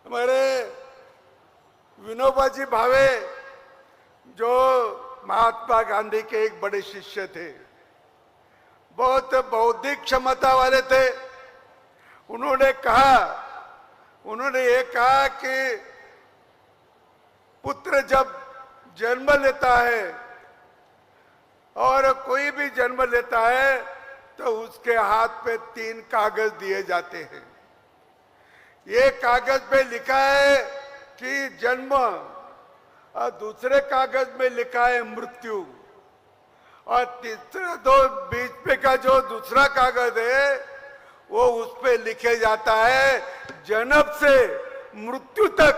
हमारे विनोबा जी भावे जो महात्मा गांधी के एक बड़े शिष्य थे, बहुत बौद्धिक क्षमता वाले थे। उन्होंने ये कहा कि पुत्र जब जन्म लेता है और कोई भी जन्म लेता है तो उसके हाथ पे 3 कागज दिए जाते हैं। ये कागज पे लिखा है कि जन्म और दूसरे कागज में लिखा है मृत्यु, और तीसरा दो बीच पे का जो दूसरा कागज है वो उस पे लिखे जाता है जन्म से मृत्यु तक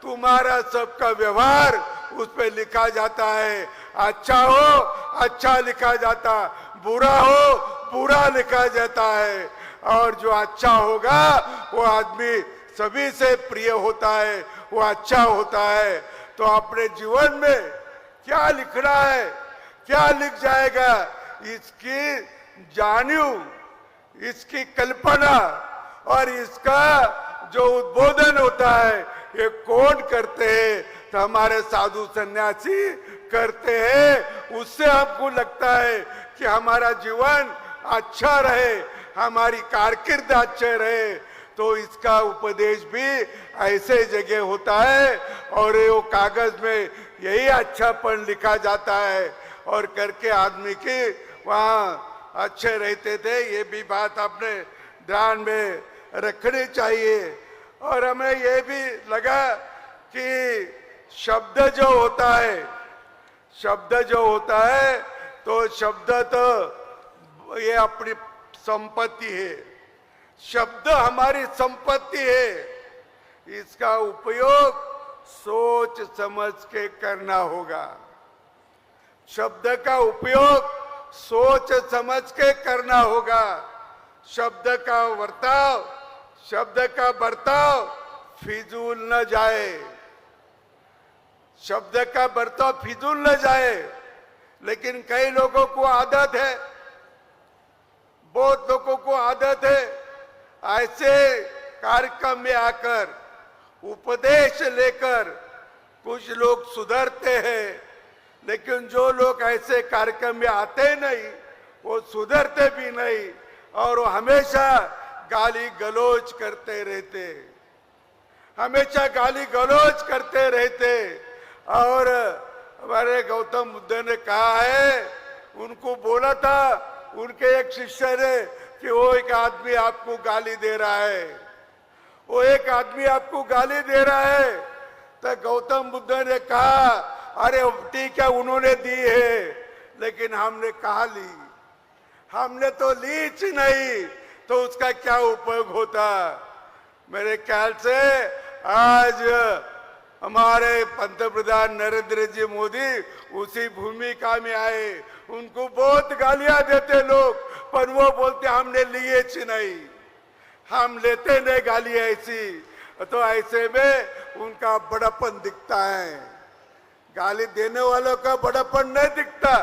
तुम्हारा सबका व्यवहार उस पे लिखा जाता है। अच्छा हो अच्छा लिखा जाता, बुरा हो बुरा लिखा जाता है। और जो अच्छा होगा वो आदमी सभी से प्रिय होता है, वो अच्छा होता है। तो अपने जीवन में क्या लिखना है, क्या लिख जाएगा, इसकी जानियो, इसकी कल्पना और इसका जो उद्बोधन होता है ये कौन करते हैं? तो हमारे साधु सन्यासी करते हैं। उससे हमको लगता है कि हमारा जीवन अच्छा रहे, हमारी कारकिर्द अच्छे रहे। तो इसका उपदेश भी ऐसे जगह होता है और वो कागज में यही अच्छापन लिखा जाता है और करके आदमी की वहाँ अच्छे रहते थे। ये भी बात आपने ध्यान में रखनी चाहिए। और हमें ये भी लगा कि शब्द जो होता है तो शब्द तो ये अपनी संपत्ति है, शब्द हमारी संपत्ति है। इसका उपयोग सोच समझ के करना होगा। शब्द का उपयोग सोच समझ के करना होगा। शब्द का बर्ताव फिजूल न जाए, शब्द का बर्ताव फिजूल न जाए। लेकिन कई लोगों को आदत है, बहुत लोगों को आदत है ऐसे कार्यक्रम में आकर उपदेश लेकर कुछ लोग सुधरते हैं, लेकिन जो लोग ऐसे कार्यक्रम में आते नहीं वो सुधरते भी नहीं और वो हमेशा गाली गलौज करते रहते, हमेशा गाली गलौज करते रहते। और हमारे गौतम बुद्ध ने कहा है उनको बोला था उनके एक शिष्य ने कि वो एक आदमी आपको गाली दे रहा है, वो एक आदमी आपको गाली दे रहा है। तो गौतम बुद्ध ने कहा अरे ठीक है उन्होंने दी है, लेकिन हमने कहा ली, हमने तो लीच नहीं, तो उसका क्या उपयोग होता। मेरे ख्याल से आज हमारे पंतप्रधान नरेंद्र जी मोदी उसी भूमिका में आए। उनको बहुत गालियां देते लोग, पर वो बोलते हमने लिए नहीं, हम लेते नहीं गालियां ऐसी। तो ऐसे में उनका बड़ापन दिखता है, गाली देने वालों का बड़ापन नहीं दिखता,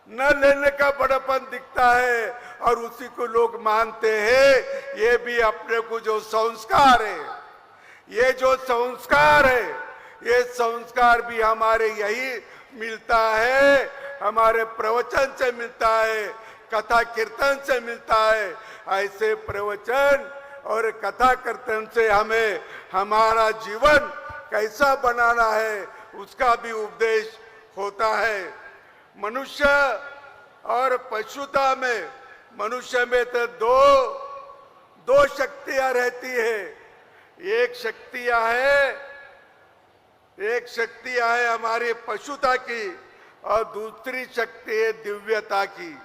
न लेने का बड़ापन दिखता है, और उसी को लोग मानते हैं। ये भी अपने को जो संस्कार है, ये जो संस्कार है, ये संस्कार भी हमारे यही मिलता है, हमारे प्रवचन से मिलता है, कथा कीर्तन से मिलता है। ऐसे प्रवचन और कथा कीर्तन से हमें हमारा जीवन कैसा बनाना है उसका भी उपदेश होता है। मनुष्य और पशुता में, मनुष्य में तो दो शक्तियां रहती है। एक शक्तियां है हमारी पशुता की, और दूसरी शक्ति है दिव्यता की।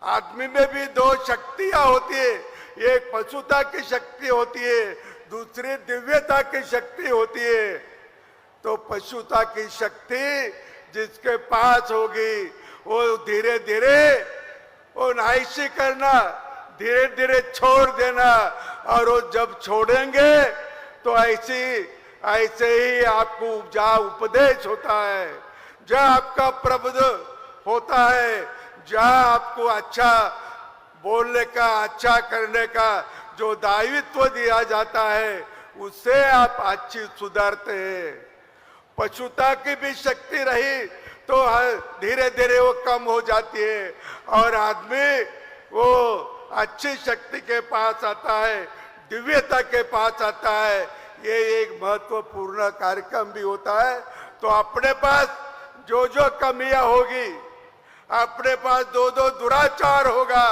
आदमी में भी दो शक्तियां होती है, एक पशुता की शक्ति होती है, दूसरी दिव्यता की शक्ति होती है। तो पशुता की शक्ति जिसके पास होगी वो धीरे धीरे वो नाइशी करना, धीरे धीरे छोड़ देना, और वो जब छोड़ेंगे तो ऐसे ही आपको जहाँ उपदेश होता है, जहाँ आपका प्रबोध होता है, जहाँ आपको अच्छा बोलने का, अच्छा करने का जो दायित्व दिया जाता है, उससे आप अच्छी सुधारते हैं। पशुता की भी शक्ति रही तो धीरे धीरे वो कम हो जाती है, और आदमी वो अच्छी शक्ति के पास आता है, दिव्यता के पास आता है। ये एक महत्वपूर्ण कार्यक्रम भी होता है। तो अपने पास जो जो कमियां होगी, अपने पास दो दुराचार होगा,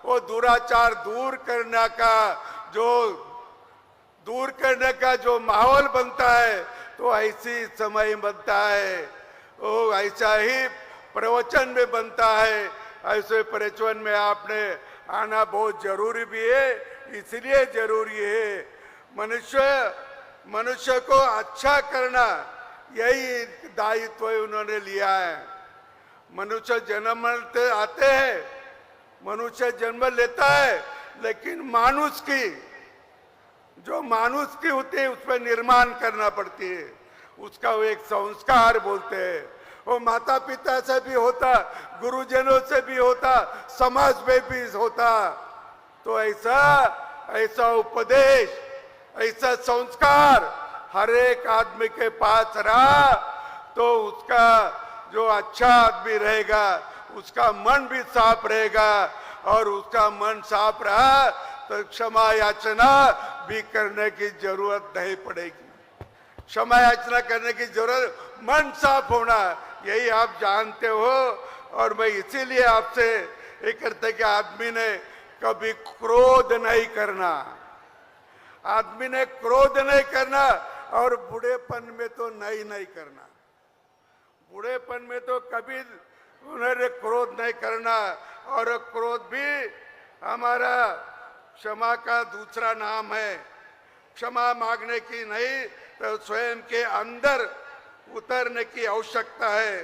वो दुराचार दूर करने का जो माहौल बनता है, तो ऐसी समय बनता है, वो ऐसा ही प्रवचन में बनता है। ऐसे प्रवचन में आपने आना बहुत जरूरी भी है, इसलिए जरूरी है। मनुष्य को अच्छा करना, यही दायित्व उन्होंने लिया है। मनुष्य जन्म आते हैं, मनुष्य जन्म लेता है, लेकिन जो मानुष की होती है उसमें निर्माण करना पड़ती है, उसका वो एक संस्कार बोलते हैं। वो माता पिता से भी होता, गुरुजनों से भी होता, समाज में भी होता। तो ऐसा उपदेश, ऐसा संस्कार हर एक आदमी के पास रहा तो उसका जो अच्छा आदमी रहेगा, उसका मन भी साफ रहेगा, और उसका मन साफ रहा तो क्षमा याचना भी करने की जरूरत नहीं पड़ेगी। क्षमा याचना करने की जरूरत, मन साफ होना, यही आप जानते हो। और मैं इसीलिए आपसे ये करते कि आदमी ने कभी क्रोध नहीं करना, आदमी ने क्रोध नहीं करना, और बूढ़ेपन में तो नहीं करना। बूढ़ेपन में तो कभी उन्हें क्रोध नहीं करना, और क्रोध भी हमारा क्षमा का दूसरा नाम है। क्षमा मांगने की नहीं, तो स्वयं के अंदर उतरने की आवश्यकता है।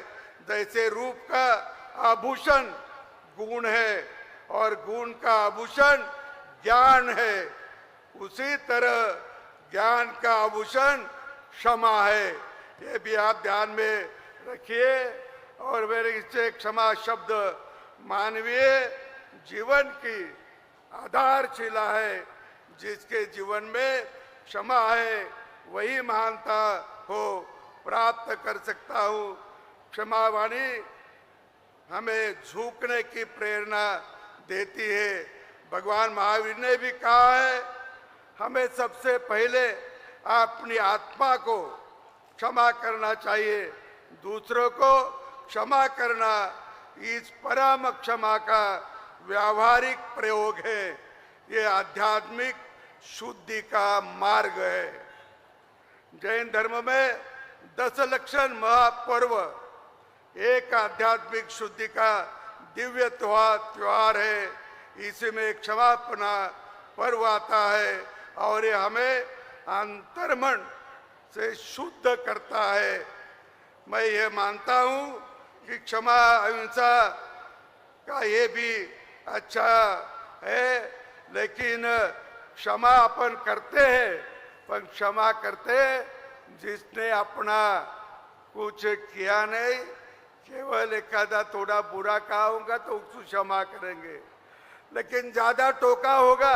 जैसे रूप का आभूषण गुण है, और गुण का आभूषण ज्ञान है, उसी तरह ज्ञान का आभूषण क्षमा है। ये भी आप ध्यान में रखिए। और मेरे इससे क्षमा शब्द मानवीय जीवन की आधारशिला है। जिसके जीवन में क्षमा है वही महानता हो प्राप्त कर सकता हूँ। क्षमा वाणी हमें झुकने की प्रेरणा देती है। भगवान महावीर ने भी कहा है, हमें सबसे पहले अपनी आत्मा को क्षमा करना चाहिए, दूसरों को क्षमा करना इस परम क्षमा का व्यावहारिक प्रयोग है। ये आध्यात्मिक शुद्धि का मार्ग है। जैन धर्म में 10 लक्षण महापर्व एक आध्यात्मिक शुद्धि का दिव्य त्योहार है। इसी में क्षमापना पर्व आता है और ये हमें अंतर्मन से शुद्ध करता है। मैं ये मानता हूँ कि क्षमा अहिंसा का ये भी अच्छा है, लेकिन क्षमा अपन करते हैं, पर क्षमा करते जिसने अपना कुछ किया नहीं, केवल एकादा थोड़ा बुरा कहा होगा तो उसको क्षमा करेंगे, लेकिन ज्यादा टोका होगा,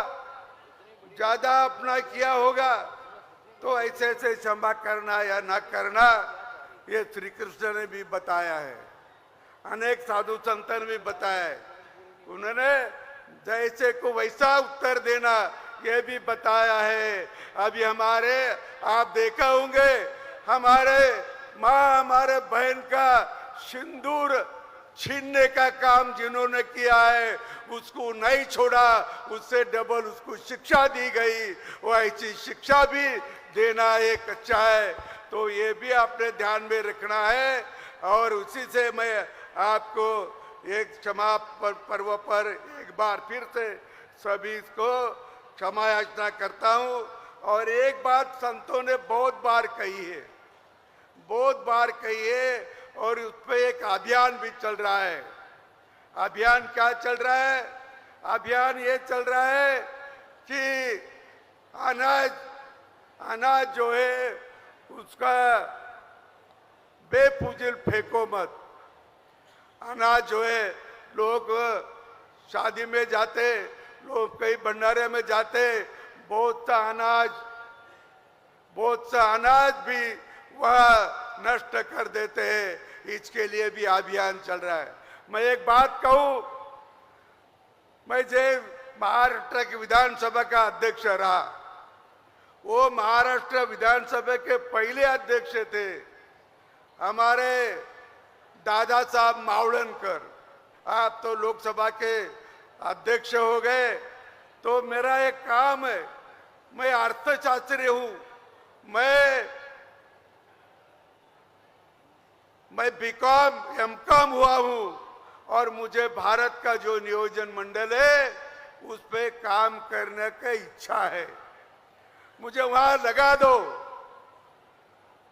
ज्यादा अपना किया होगा तो ऐसे ऐसे क्षमा करना या ना करना ये श्री कृष्ण ने भी बताया है, अनेक साधु संतन भी बताया है। उन्होंने जैसे को वैसा उत्तर देना ये भी बताया है। अभी हमारे आप देखा होंगे हमारे माँ हमारे बहन का सिंदूर छीनने का काम जिन्होंने किया है उसको नहीं छोड़ा, उससे डबल उसको शिक्षा दी गई। वो ऐसी शिक्षा भी देना एक अच्छा है, तो ये भी आपने ध्यान में रखना है। और उसी से मैं आपको एक क्षमा पर्व पर एक बार फिर से सभी को क्षमा याचना करता हूँ। और एक बात संतों ने बहुत बार कही है, बहुत बार कही है, और उस पर एक अभियान भी चल रहा है। अभियान क्या चल रहा है? अभियान ये चल रहा है कि अनाज जो है उसका बेफुजिल फेंको मत। अनाज जो है लोग शादी में जाते, लोग कई भंडारे में जाते, बहुत सा अनाज भी वह नष्ट कर देते हैं। इसके लिए भी अभियान चल रहा है। मैं एक बात कहूं, मैं जो महाराष्ट्र की विधानसभा का अध्यक्ष रहा, वो महाराष्ट्र विधानसभा के पहले अध्यक्ष थे हमारे दादा साहब मावड़नकर। आप तो लोकसभा के अध्यक्ष हो गए, तो मेरा एक काम है, मैं अर्थशास्त्री हूं, मैं बीकॉम एमकॉम हुआ हूं, और मुझे भारत का जो नियोजन मंडल है उस पे काम करने की इच्छा है, मुझे वहां लगा दो।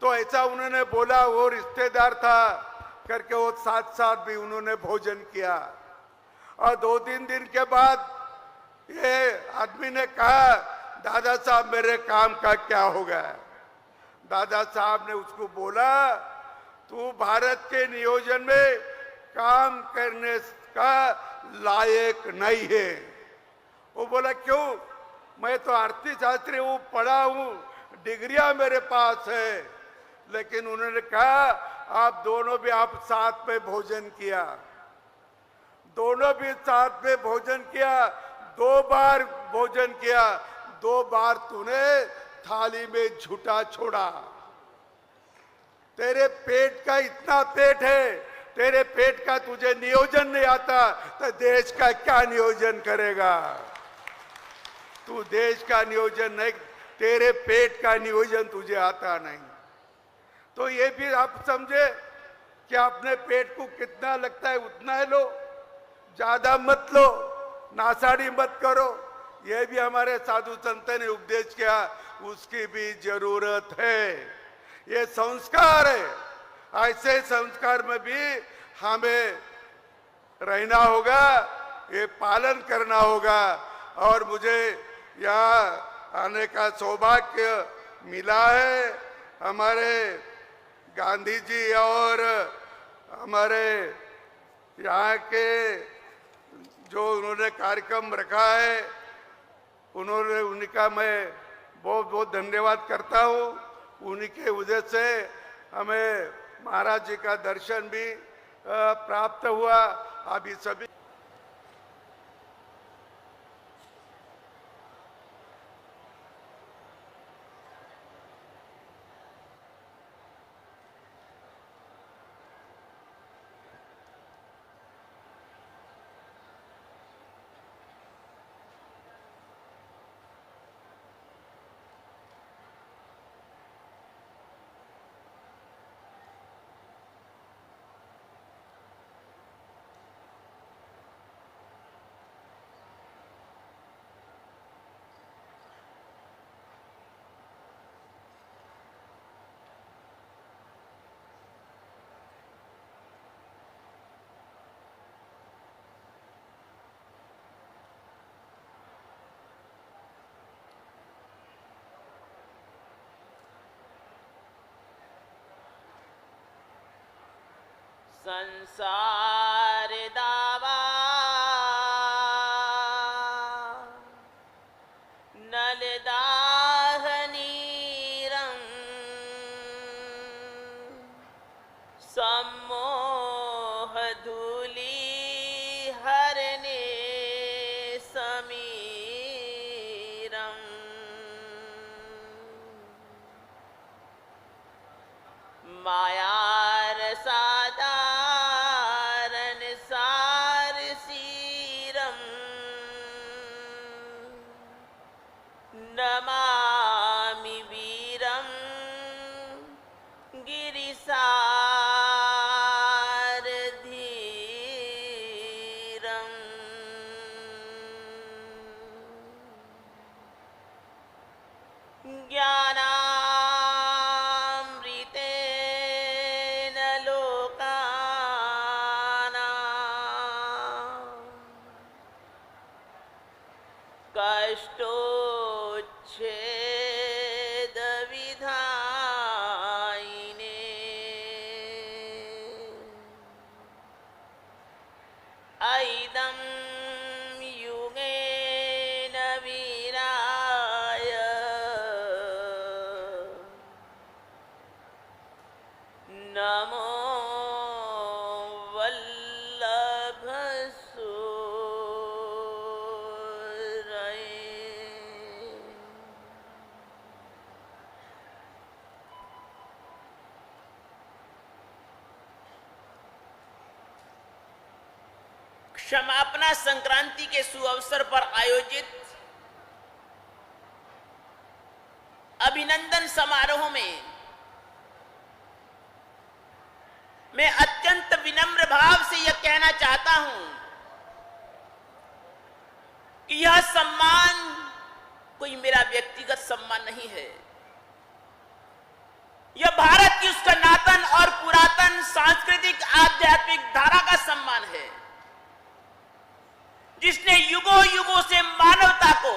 तो ऐसा उन्होंने बोला, वो रिश्तेदार था करके वो साथ साथ भी उन्होंने भोजन किया। और 2-3 दिन के बाद ये आदमी ने कहा, दादा साहब मेरे काम का क्या होगा? दादा साहब ने उसको बोला, तू भारत के नियोजन में काम करने का लायक नहीं है। वो बोला क्यों? मैं तो अर्थशास्त्री हूँ, पढ़ा हूँ, डिग्रियां मेरे पास है। लेकिन उन्होंने कहा आप दोनों भी आप साथ में भोजन किया, दोनों भी साथ में भोजन किया, 2 बार भोजन किया, 2 बार तूने थाली में झूठा छोड़ा। तेरे पेट का इतना पेट है, तेरे पेट का तुझे नियोजन नहीं आता तो देश का क्या नियोजन करेगा? तू देश का नियोजन नहीं, तेरे पेट का नियोजन तुझे आता नहीं। तो ये भी आप समझे कि अपने पेट को कितना लगता है उतना ही लो, ज्यादा मत लो, नासाड़ी मत करो। ये भी हमारे साधु संत ने उपदेश किया, उसकी भी जरूरत है। ये संस्कार है, ऐसे संस्कार में भी हमें रहना होगा, ये पालन करना होगा। और मुझे यहाँ आने का सौभाग्य मिला है। हमारे गांधी जी और हमारे यहाँ के जो उन्होंने कार्यक्रम रखा है, उनका मैं बहुत बहुत धन्यवाद करता हूँ। उन्हीं के वजह से हमें महाराज जी का दर्शन भी प्राप्त हुआ। अभी सभी संसार दावा नलदाह नीरं सम्मोह धूलि हरने समीरं मायार साधारण सार सीरम नमामि वीरं गिरिसार धीरं ज्ञानामृतेन लोकानां कष्टोच्छेद विधायिने ऐदं युगेन वीराय नमो वल्लभसूरये। क्षमापना संक्रांति के सुअवसर पर आयोजित अभिनंदन समारोह में मैं अत्यंत विनम्र भाव से यह कहना चाहता हूं कि यह सम्मान कोई मेरा व्यक्तिगत सम्मान नहीं है। यह भारत की उस सनातन और पुरातन सांस्कृतिक आध्यात्मिक धारा का सम्मान है जिसने युगों युगों से मानवता को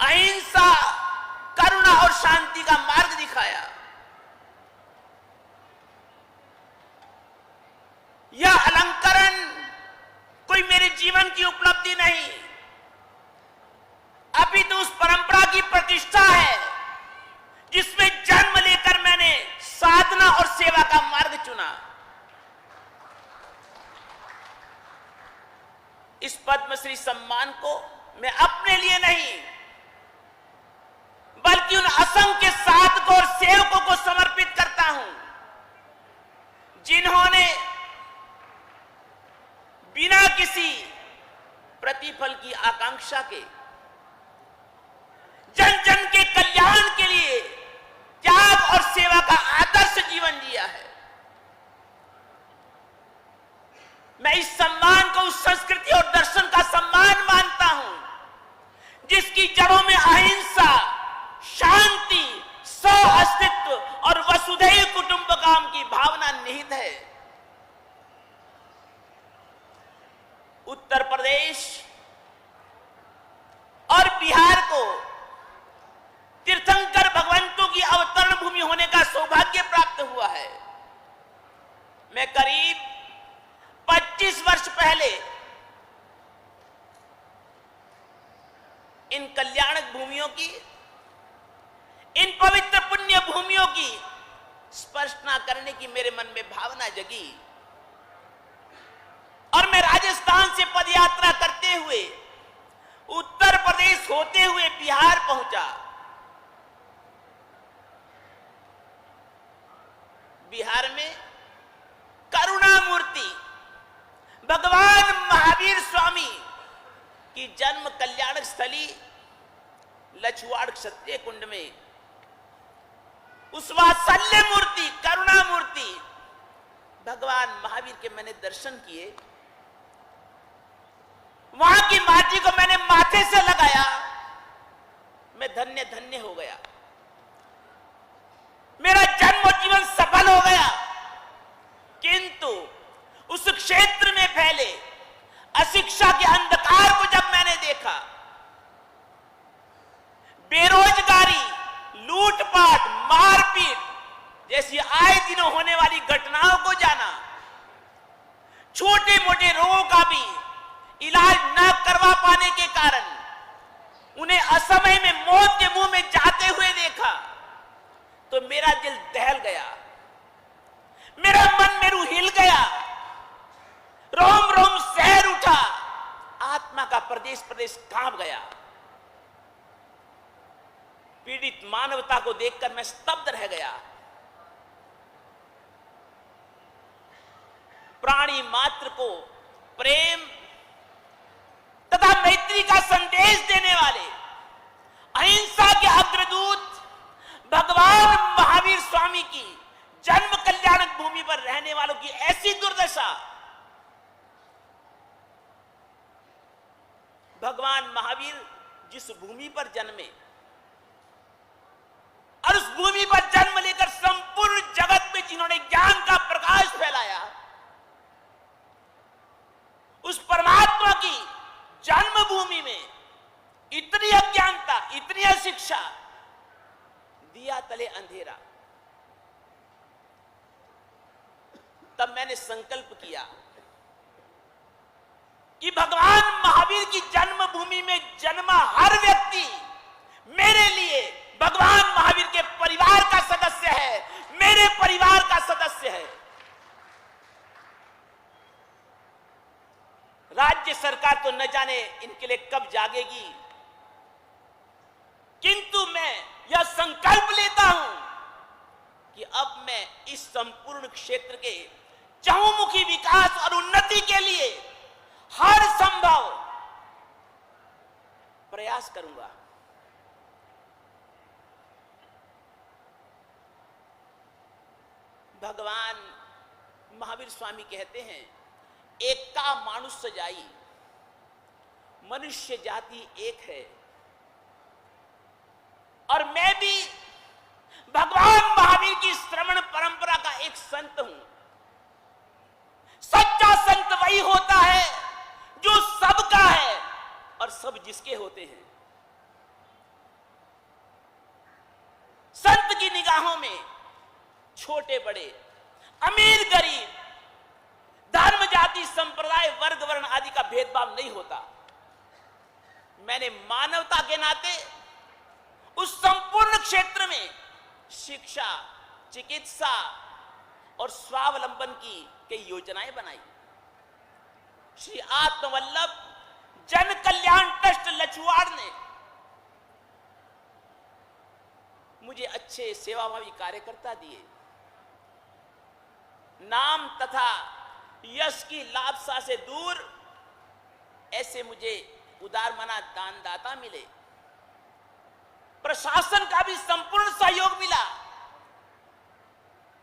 अहिंसा, करुणा और शांति का मार्ग दिखाया। यह अलंकरण कोई मेरे जीवन की उपलब्धि नहीं, अपितु उस परंपरा की प्रतिष्ठा है जिसमें जन्म लेकर मैंने साधना और सेवा का मार्ग चुना। इस पद्मश्री सम्मान को मैं अपने लिए नहीं बल्कि उन असंख्य साधकों और सेवकों को समर्पित करता हूं जिन्होंने बिना किसी प्रतिफल की आकांक्षा के जन जन के कल्याण के लिए त्याग और सेवा का आदर्श जीवन जिया है। मैं इस सम्मान को उस संस्कृति और दर्शन का सम्मान मानता हूं जिसकी जड़ों में अहिंसा, शांति, सह-अस्तित्व और वसुधैव कुटुंबकम की भावना निहित है। उत्तर प्रदेश और बिहार को तीर्थंकर भगवंतों की अवतरण भूमि होने का सौभाग्य प्राप्त हुआ है। मैं करीब 25 वर्ष पहले इन कल्याणक भूमियों की, इन पवित्र पुण्य भूमियों की स्पर्शना करने की मेरे मन में भावना जगी और मैं राजस्थान से पदयात्रा करते हुए उत्तर प्रदेश होते हुए बिहार पहुंचा। बिहार में करुणा मूर्ति भगवान महावीर स्वामी की जन्म कल्याणक स्थली लछुआड़ क्षत्रिय कुंड में उस वात्सल्य मूर्ति, करुणा मूर्ति भगवान महावीर के मैंने दर्शन किए। वहां की माटी को मैंने माथे से लगाया, मैं धन्य धन्य हो गया। मेरा जन्म और जीवन सफल हो गया। किंतु उस क्षेत्र में फैले अशिक्षा के अंधकार को जब मैंने देखा, बेरोजगारी, लूटपाट, मारपीट जैसी आए दिनों होने वाली घटनाओं को जाना, का भी इलाज न करवा पाने के कारण उन्हें असमय में मौत के मुंह में जाते हुए देखा तो मेरा दिल दहल गया, मेरा मन मेरू हिल गया, रोम रोम शहर उठा, आत्मा का प्रदेश प्रदेश कांप गया। पीड़ित मानवता को देखकर मैं स्तब्ध रह गया। प्राणी मात्र को प्रेम तथा मैत्री का संदेश देने वाले अहिंसा के अग्रदूत भगवान महावीर स्वामी की जन्म कल्याणक भूमि पर रहने वालों की ऐसी दुर्दशा। भगवान महावीर जिस भूमि पर जन्मे और उस भूमि पर जन्म लेकर संपूर्ण जगत में जिन्होंने ज्ञान का प्रकाश फैलाया, उस परमात्मा की जन्मभूमि में इतनी अज्ञानता, इतनी अशिक्षा, दिया तले अंधेरा। तब मैंने संकल्प किया कि भगवान महावीर की जन्मभूमि में जन्मा हर व्यक्ति मेरे लिए भगवान महावीर के परिवार का सदस्य है, मेरे परिवार का सदस्य है। राज्य सरकार तो न जाने इनके लिए कब जागेगी, किंतु मैं यह संकल्प लेता हूं कि अब मैं इस संपूर्ण क्षेत्र के चहुमुखी विकास और उन्नति के लिए हर संभव प्रयास करूंगा। भगवान महावीर स्वामी कहते हैं, एका मानुष जाई, मनुष्य जाति एक है। और मैं भी भगवान महावीर की श्रवण परंपरा का एक संत हूं। सच्चा संत वही होता है जो सबका है और सब जिसके होते हैं। संत की निगाहों में छोटे बड़े, अमीर गरीब, धर्म जाति संप्रदाय वर्ग वर्ण आदि का भेदभाव नहीं होता। मैंने मानवता के नाते उस संपूर्ण क्षेत्र में शिक्षा, चिकित्सा और स्वावलंबन की कई योजनाएं बनाई। श्री आत्मवल्लभ जन कल्याण ट्रस्ट लछुआड़ ने मुझे अच्छे सेवाभावी कार्यकर्ता दिए। नाम तथा यश की लालसा से दूर ऐसे मुझे उदारमना दानदाता मिले। प्रशासन का भी संपूर्ण सहयोग मिला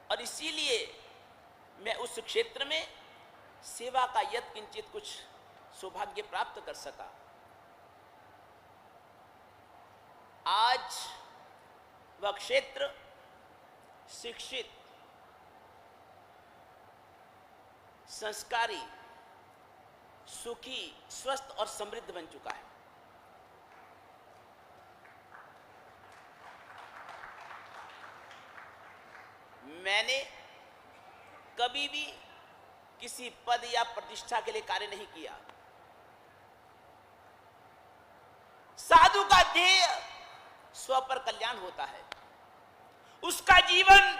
और इसीलिए मैं उस क्षेत्र में सेवा का यत् किंचित कुछ सौभाग्य प्राप्त कर सका। आज वह क्षेत्र शिक्षित, संस्कारी, सुखी, स्वस्थ और समृद्ध बन चुका है। मैंने कभी भी किसी पद या प्रतिष्ठा के लिए कार्य नहीं किया। साधु का ध्येय स्व पर कल्याण होता है, उसका जीवन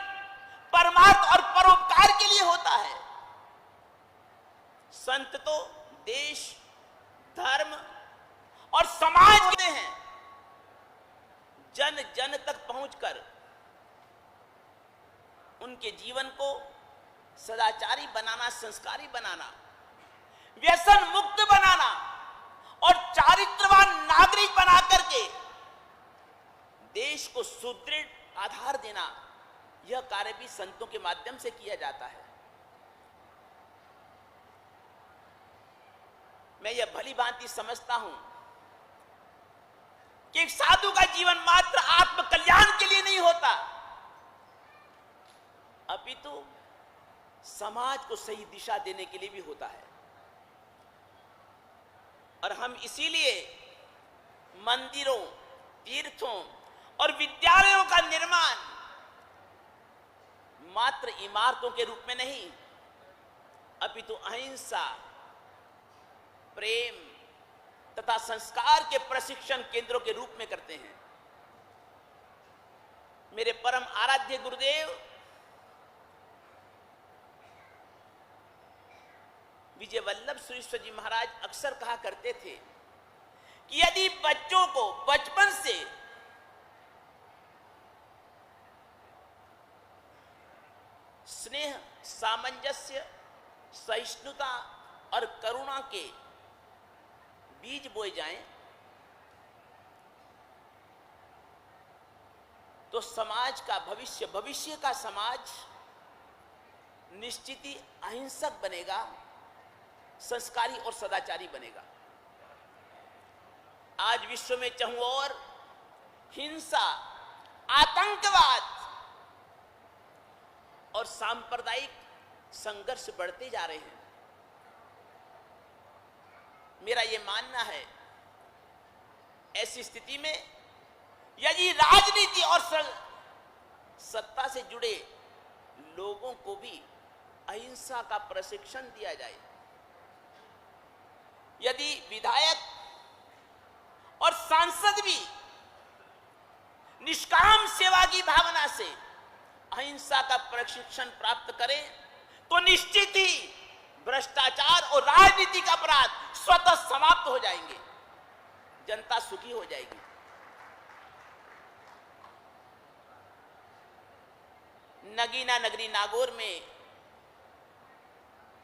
परमार्थ और परोपकार के लिए होता है। संत तो देश, धर्म और समाज होते हैं। जन जन तक पहुंचकर उनके जीवन को सदाचारी बनाना, संस्कारी बनाना, व्यसन मुक्त बनाना और चारित्रवान नागरिक बना करके देश को सुदृढ़ आधार देना, यह कार्य भी संतों के माध्यम से किया जाता है। मैं यह भली भांति समझता हूं कि एक साधु का जीवन मात्र आत्म कल्याण के लिए नहीं होता, अपितु समाज को सही दिशा देने के लिए भी होता है। और हम इसीलिए मंदिरों, तीर्थों और विद्यालयों का निर्माण मात्र इमारतों के रूप में नहीं, अपितु अहिंसा, प्रेम तथा संस्कार के प्रशिक्षण केंद्रों के रूप में करते हैं। मेरे परम आराध्य गुरुदेव विजय वल्लभ सुरेश्वर जी महाराज अक्सर कहा करते थे कि यदि बच्चों को बचपन से स्नेह, सामंजस्य, सहिष्णुता और करुणा के बीज बोए जाएं तो समाज का भविष्य का समाज निश्चित ही अहिंसक बनेगा, संस्कारी और सदाचारी बनेगा। आज विश्व में चारों ओर हिंसा, आतंकवाद और सांप्रदायिक संघर्ष बढ़ते जा रहे हैं। मेरा यह मानना है, ऐसी स्थिति में यदि राजनीति और सत्ता से जुड़े लोगों को भी अहिंसा का प्रशिक्षण दिया जाए, यदि विधायक और सांसद भी निष्काम सेवा की भावना से अहिंसा का प्रशिक्षण प्राप्त करें तो निश्चित ही भ्रष्टाचार और राजनीतिक अपराध स्वतः समाप्त हो जाएंगे, जनता सुखी हो जाएगी। नगीना नगरी नागौर में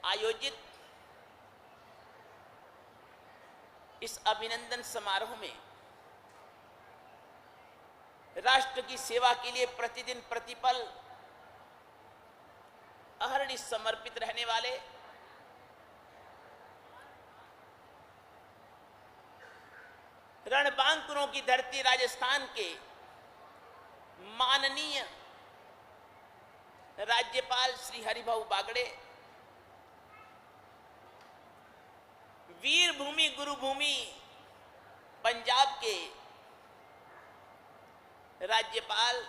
आयोजित इस अभिनंदन समारोह में राष्ट्र की सेवा के लिए प्रतिदिन प्रतिपल अहरनिश समर्पित रहने वाले रणबांकुरों की धरती राजस्थान के माननीय राज्यपाल श्री हरिभाऊ बागड़े, वीर भूमि गुरु भूमि पंजाब के राज्यपाल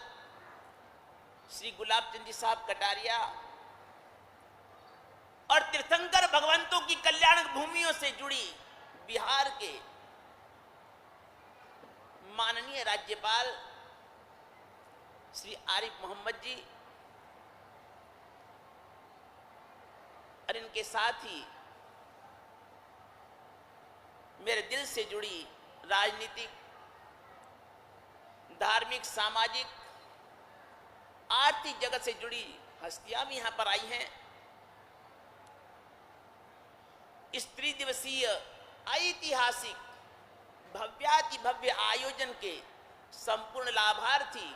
श्री गुलाब चंद जी साहब कटारिया और तीर्थंकर भगवंतों की कल्याण भूमियों से जुड़ी बिहार के माननीय राज्यपाल श्री आरिफ मोहम्मद जी और इनके साथ ही मेरे दिल से जुड़ी राजनीतिक, धार्मिक, सामाजिक, आर्थिक जगत से जुड़ी हस्तियां भी यहां पर आई हैं। इस त्रिदिवसीय ऐतिहासिक भव्याति भव्य आयोजन के संपूर्ण लाभार्थी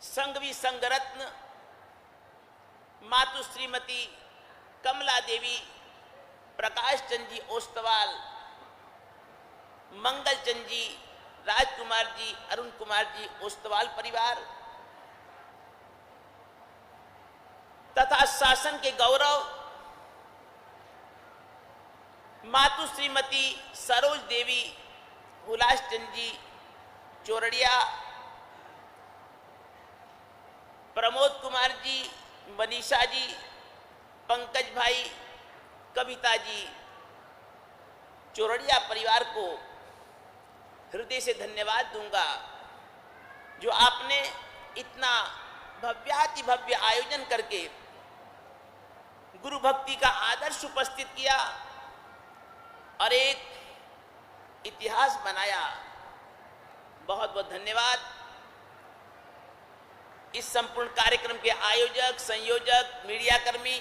संघवी संघ रत्न मातु श्रीमती कमला देवी, प्रकाश चंद जी ओस्तवाल, मंगल चंद जी, राजकुमार जी, अरुण कुमार जी ओस्तवाल परिवार तथा शासन के गौरव मातु श्रीमती सरोज देवी, हुलास चंद जी चोरड़िया, प्रमोद कुमार जी, मनीषा जी, पंकज भाई, कविता जी चोरड़िया परिवार को हृदय से धन्यवाद दूंगा जो आपने इतना भव्याति भव्य आयोजन करके गुरु भक्ति का आदर्श उपस्थित किया और एक इतिहास बनाया। बहुत बहुत धन्यवाद। इस संपूर्ण कार्यक्रम के आयोजक, संयोजक, मीडिया कर्मी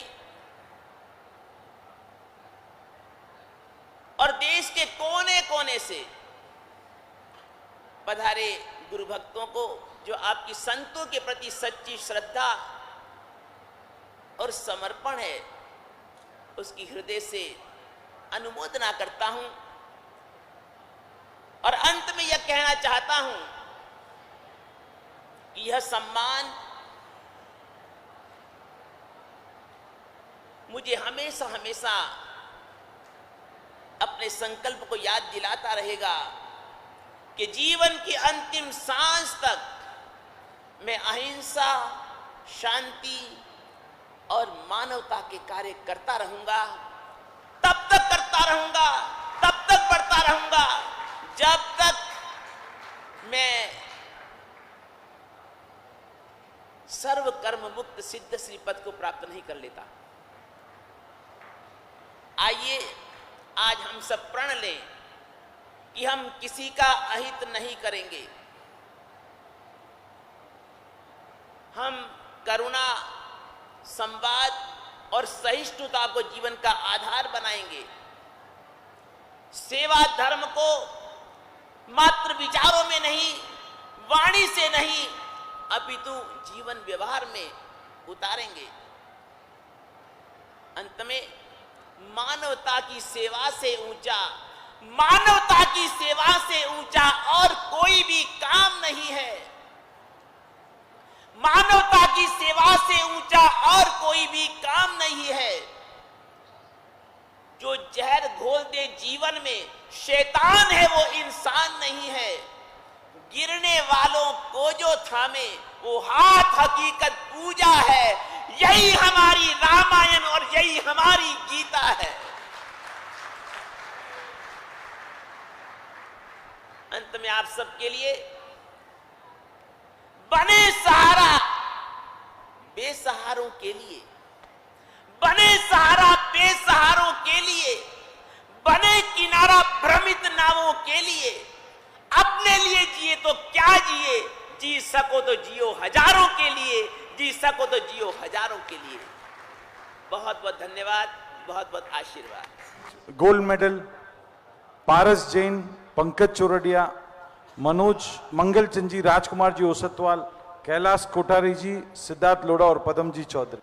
और देश के कोने कोने से पधारे गुरु भक्तों को जो आपकी संतों के प्रति सच्ची श्रद्धा और समर्पण है, उसकी हृदय से अनुमोदना करता हूं और अंत में यह कहना चाहता हूं कि यह सम्मान मुझे हमेशा हमेशा अपने संकल्प को याद दिलाता रहेगा कि जीवन की अंतिम सांस तक मैं अहिंसा, शांति और मानवता के कार्य करता रहूंगा। तब तक करता रहूंगा, तब तक बढ़ता रहूंगा, जब तक मैं सर्व कर्म मुक्त सिद्ध श्री पद को प्राप्त नहीं कर लेता। आइए आज हम सब प्रण लें कि हम किसी का अहित नहीं करेंगे। हम करुणा, संवाद और सहिष्णुता को जीवन का आधार बनाएंगे। सेवा धर्म को मात्र विचारों में नहीं, वाणी से नहीं, अपितु जीवन व्यवहार में उतारेंगे। अंत में मानवता की सेवा से ऊंचा, मानवता की सेवा से ऊंचा और कोई भी काम नहीं है। मानवता की सेवा से ऊंचा और कोई भी काम नहीं है। जो जहर घोल दे जीवन में, शैतान है, वो इंसान नहीं है। गिरने वालों को जो थामे, वो हाथ हकीकत पूजा है। यही हमारी रामायण और यही हमारी गीता है। अंत में आप सबके लिए बने सहारा बेसहारों के लिए, बने सहारा बेसहारों के लिए, बने किनारा भ्रमित नावों के लिए। अपने लिए जिए तो क्या जिए, जी सको तो जियो हजारों के लिए, जी सको तो जियो हजारों के लिए। बहुत बहुत धन्यवाद, बहुत बहुत आशीर्वाद। गोल्ड मेडल पारस जैन, पंकज चोरडिया, मनोज मंगलचंद जी, राजकुमार जी ओसतवाल, कैलाश कोठारी जी, सिद्धार्थ लोढ़ा और पदम जी चौधरी।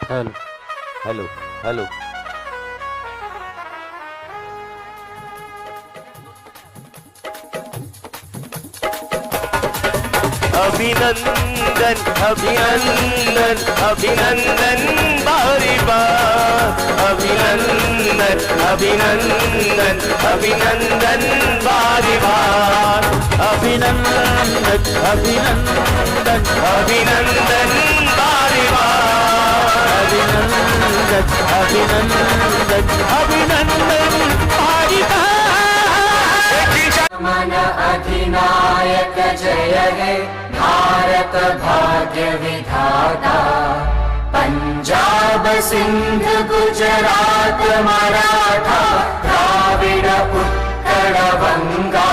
हेलो हेलो हेलो अभिनंदन अभिनंदन अभिनंदन बारी बार अभिनंदन अभिनंदन अभिनंदन बारी बार अभिनंदन अभिनंदन अभिनंदन बारी बार अभिनंदन अभिनंदन अभिनंदन बारी मन अधिनायक जय हे भारत भाग्य विधाता। पंजाब सिंध गुजरात मराठा द्राविड़ उत्कल बंगा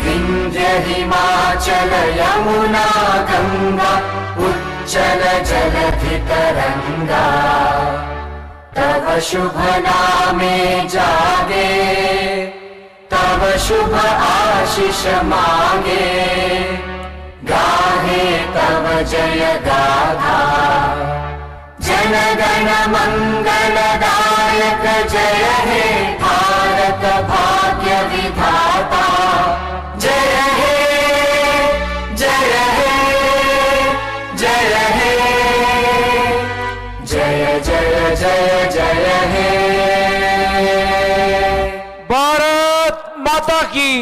विंध्य हिमाचल यमुना गंगा उच्चल जलधि तरंगा। तव शुभ नामे जागे तव शुभ आशीष मांगे गाहे तव जय गाथा जनगण मंगलदायक जय हे भारत भाग्य विधाता जय हे जय हे जय हे जय जय जय जय हे भारत माता की।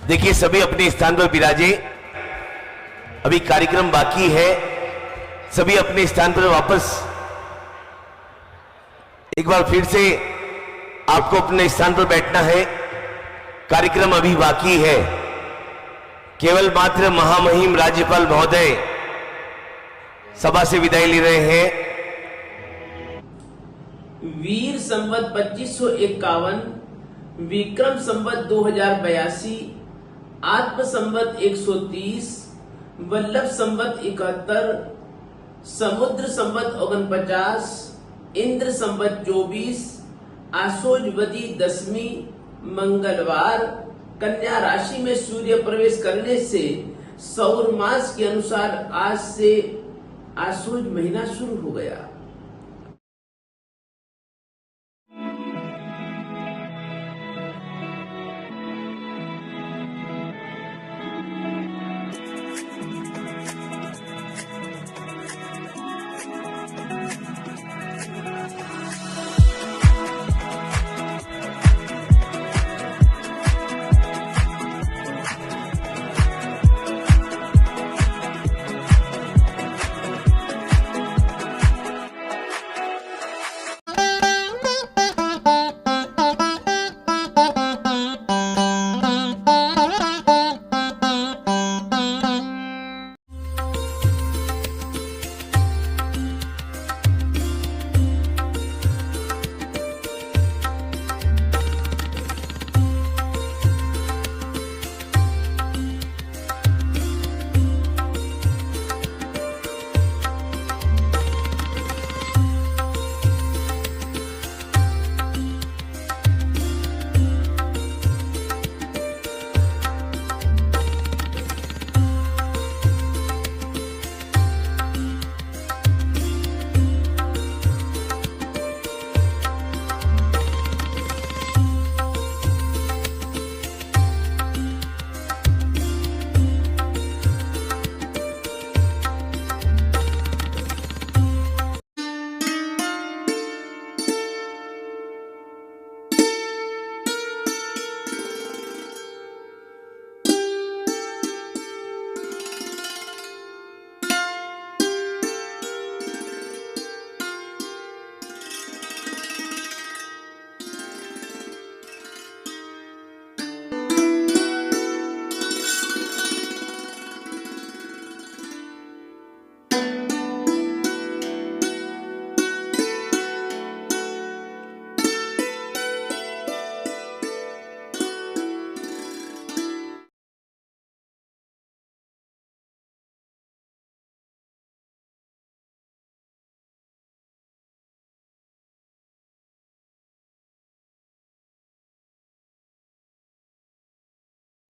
देखिए सभी अपने स्थान पर विराजे। अभी कार्यक्रम बाकी है, सभी अपने स्थान पर वापस एक बार फिर से आपको अपने स्थान पर बैठना है। कार्यक्रम अभी बाकी है। केवल मात्र महामहिम राज्यपाल महोदय सभा से विदाई ले रहे हैं। वीर संवत 2551, विक्रम संवत 2082, आत्म संवत 130, वल्लभ संवत 71, समुद्र संवत 49, इंद्र संवत 24, आशोजवदी 10वीं मंगलवार कन्या राशि में सूर्य प्रवेश करने से सौर मास के अनुसार आज से आशोज महीना शुरू हो गया।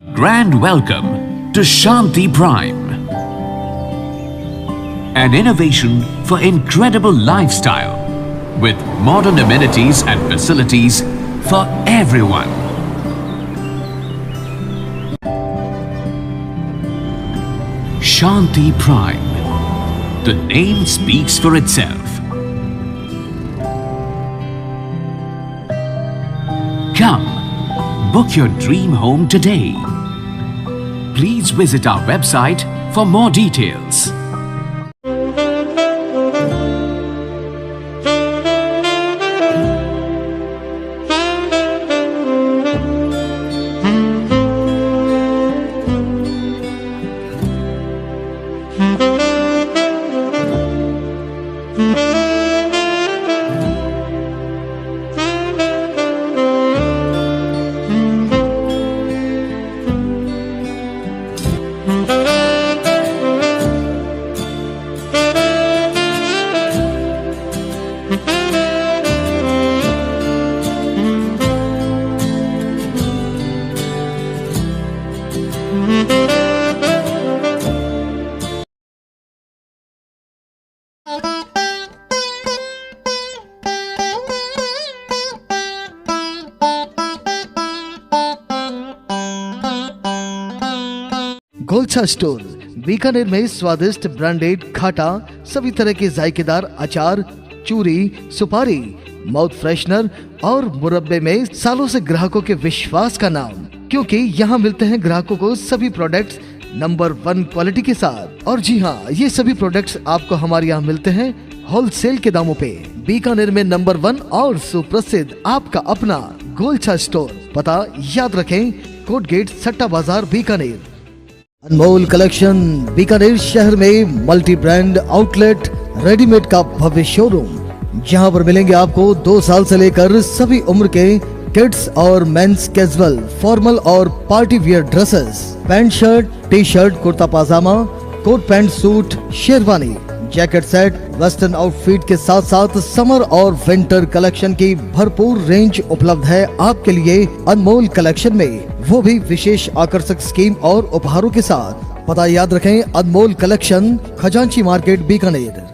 Grand welcome to Shanti Prime, an innovation for incredible lifestyle with modern amenities and facilities for everyone. Shanti Prime. The name speaks for itself. Come, Book your dream home today. Please visit our website for more details. Golchha store Bikaner में स्वादिष्ट branded खाटा सभी तरह के जायकेदार अचार, चूरी, सुपारी, mouth freshener और मुरब्बे में सालों से ग्राहकों के विश्वास का नाम, क्योंकि यहाँ मिलते हैं ग्राहकों को सभी प्रोडक्ट्स नंबर 1 क्वालिटी के साथ। और जी हाँ, ये सभी प्रोडक्ट्स आपको हमारे यहाँ मिलते हैं होलसेल के दामों पे। बीकानेर में नंबर 1 और सुप्रसिद्ध आपका अपना गोलछा स्टोर। पता याद रखें, कोट गेट, सट्टा बाजार, बीकानेर। अनमोल कलेक्शन बीकानेर शहर में मल्टी ब्रांड आउटलेट रेडीमेड का भव्य शोरूम, जहां पर मिलेंगे आपको 2 साल से लेकर सभी उम्र के किड्स और मेंस कैजुअल, फॉर्मल और party wear dresses, pant shirt, T shirt, kurta pyjama, coat pant suit, sherwani, jacket set, western outfit के साथ साथ समर और विंटर कलेक्शन की भरपूर रेंज उपलब्ध है आपके लिए अनमोल कलेक्शन में, वो भी विशेष आकर्षक स्कीम और उपहारों के साथ। पता याद रखें, अनमोल कलेक्शन, खजांची मार्केट, बीकानेर।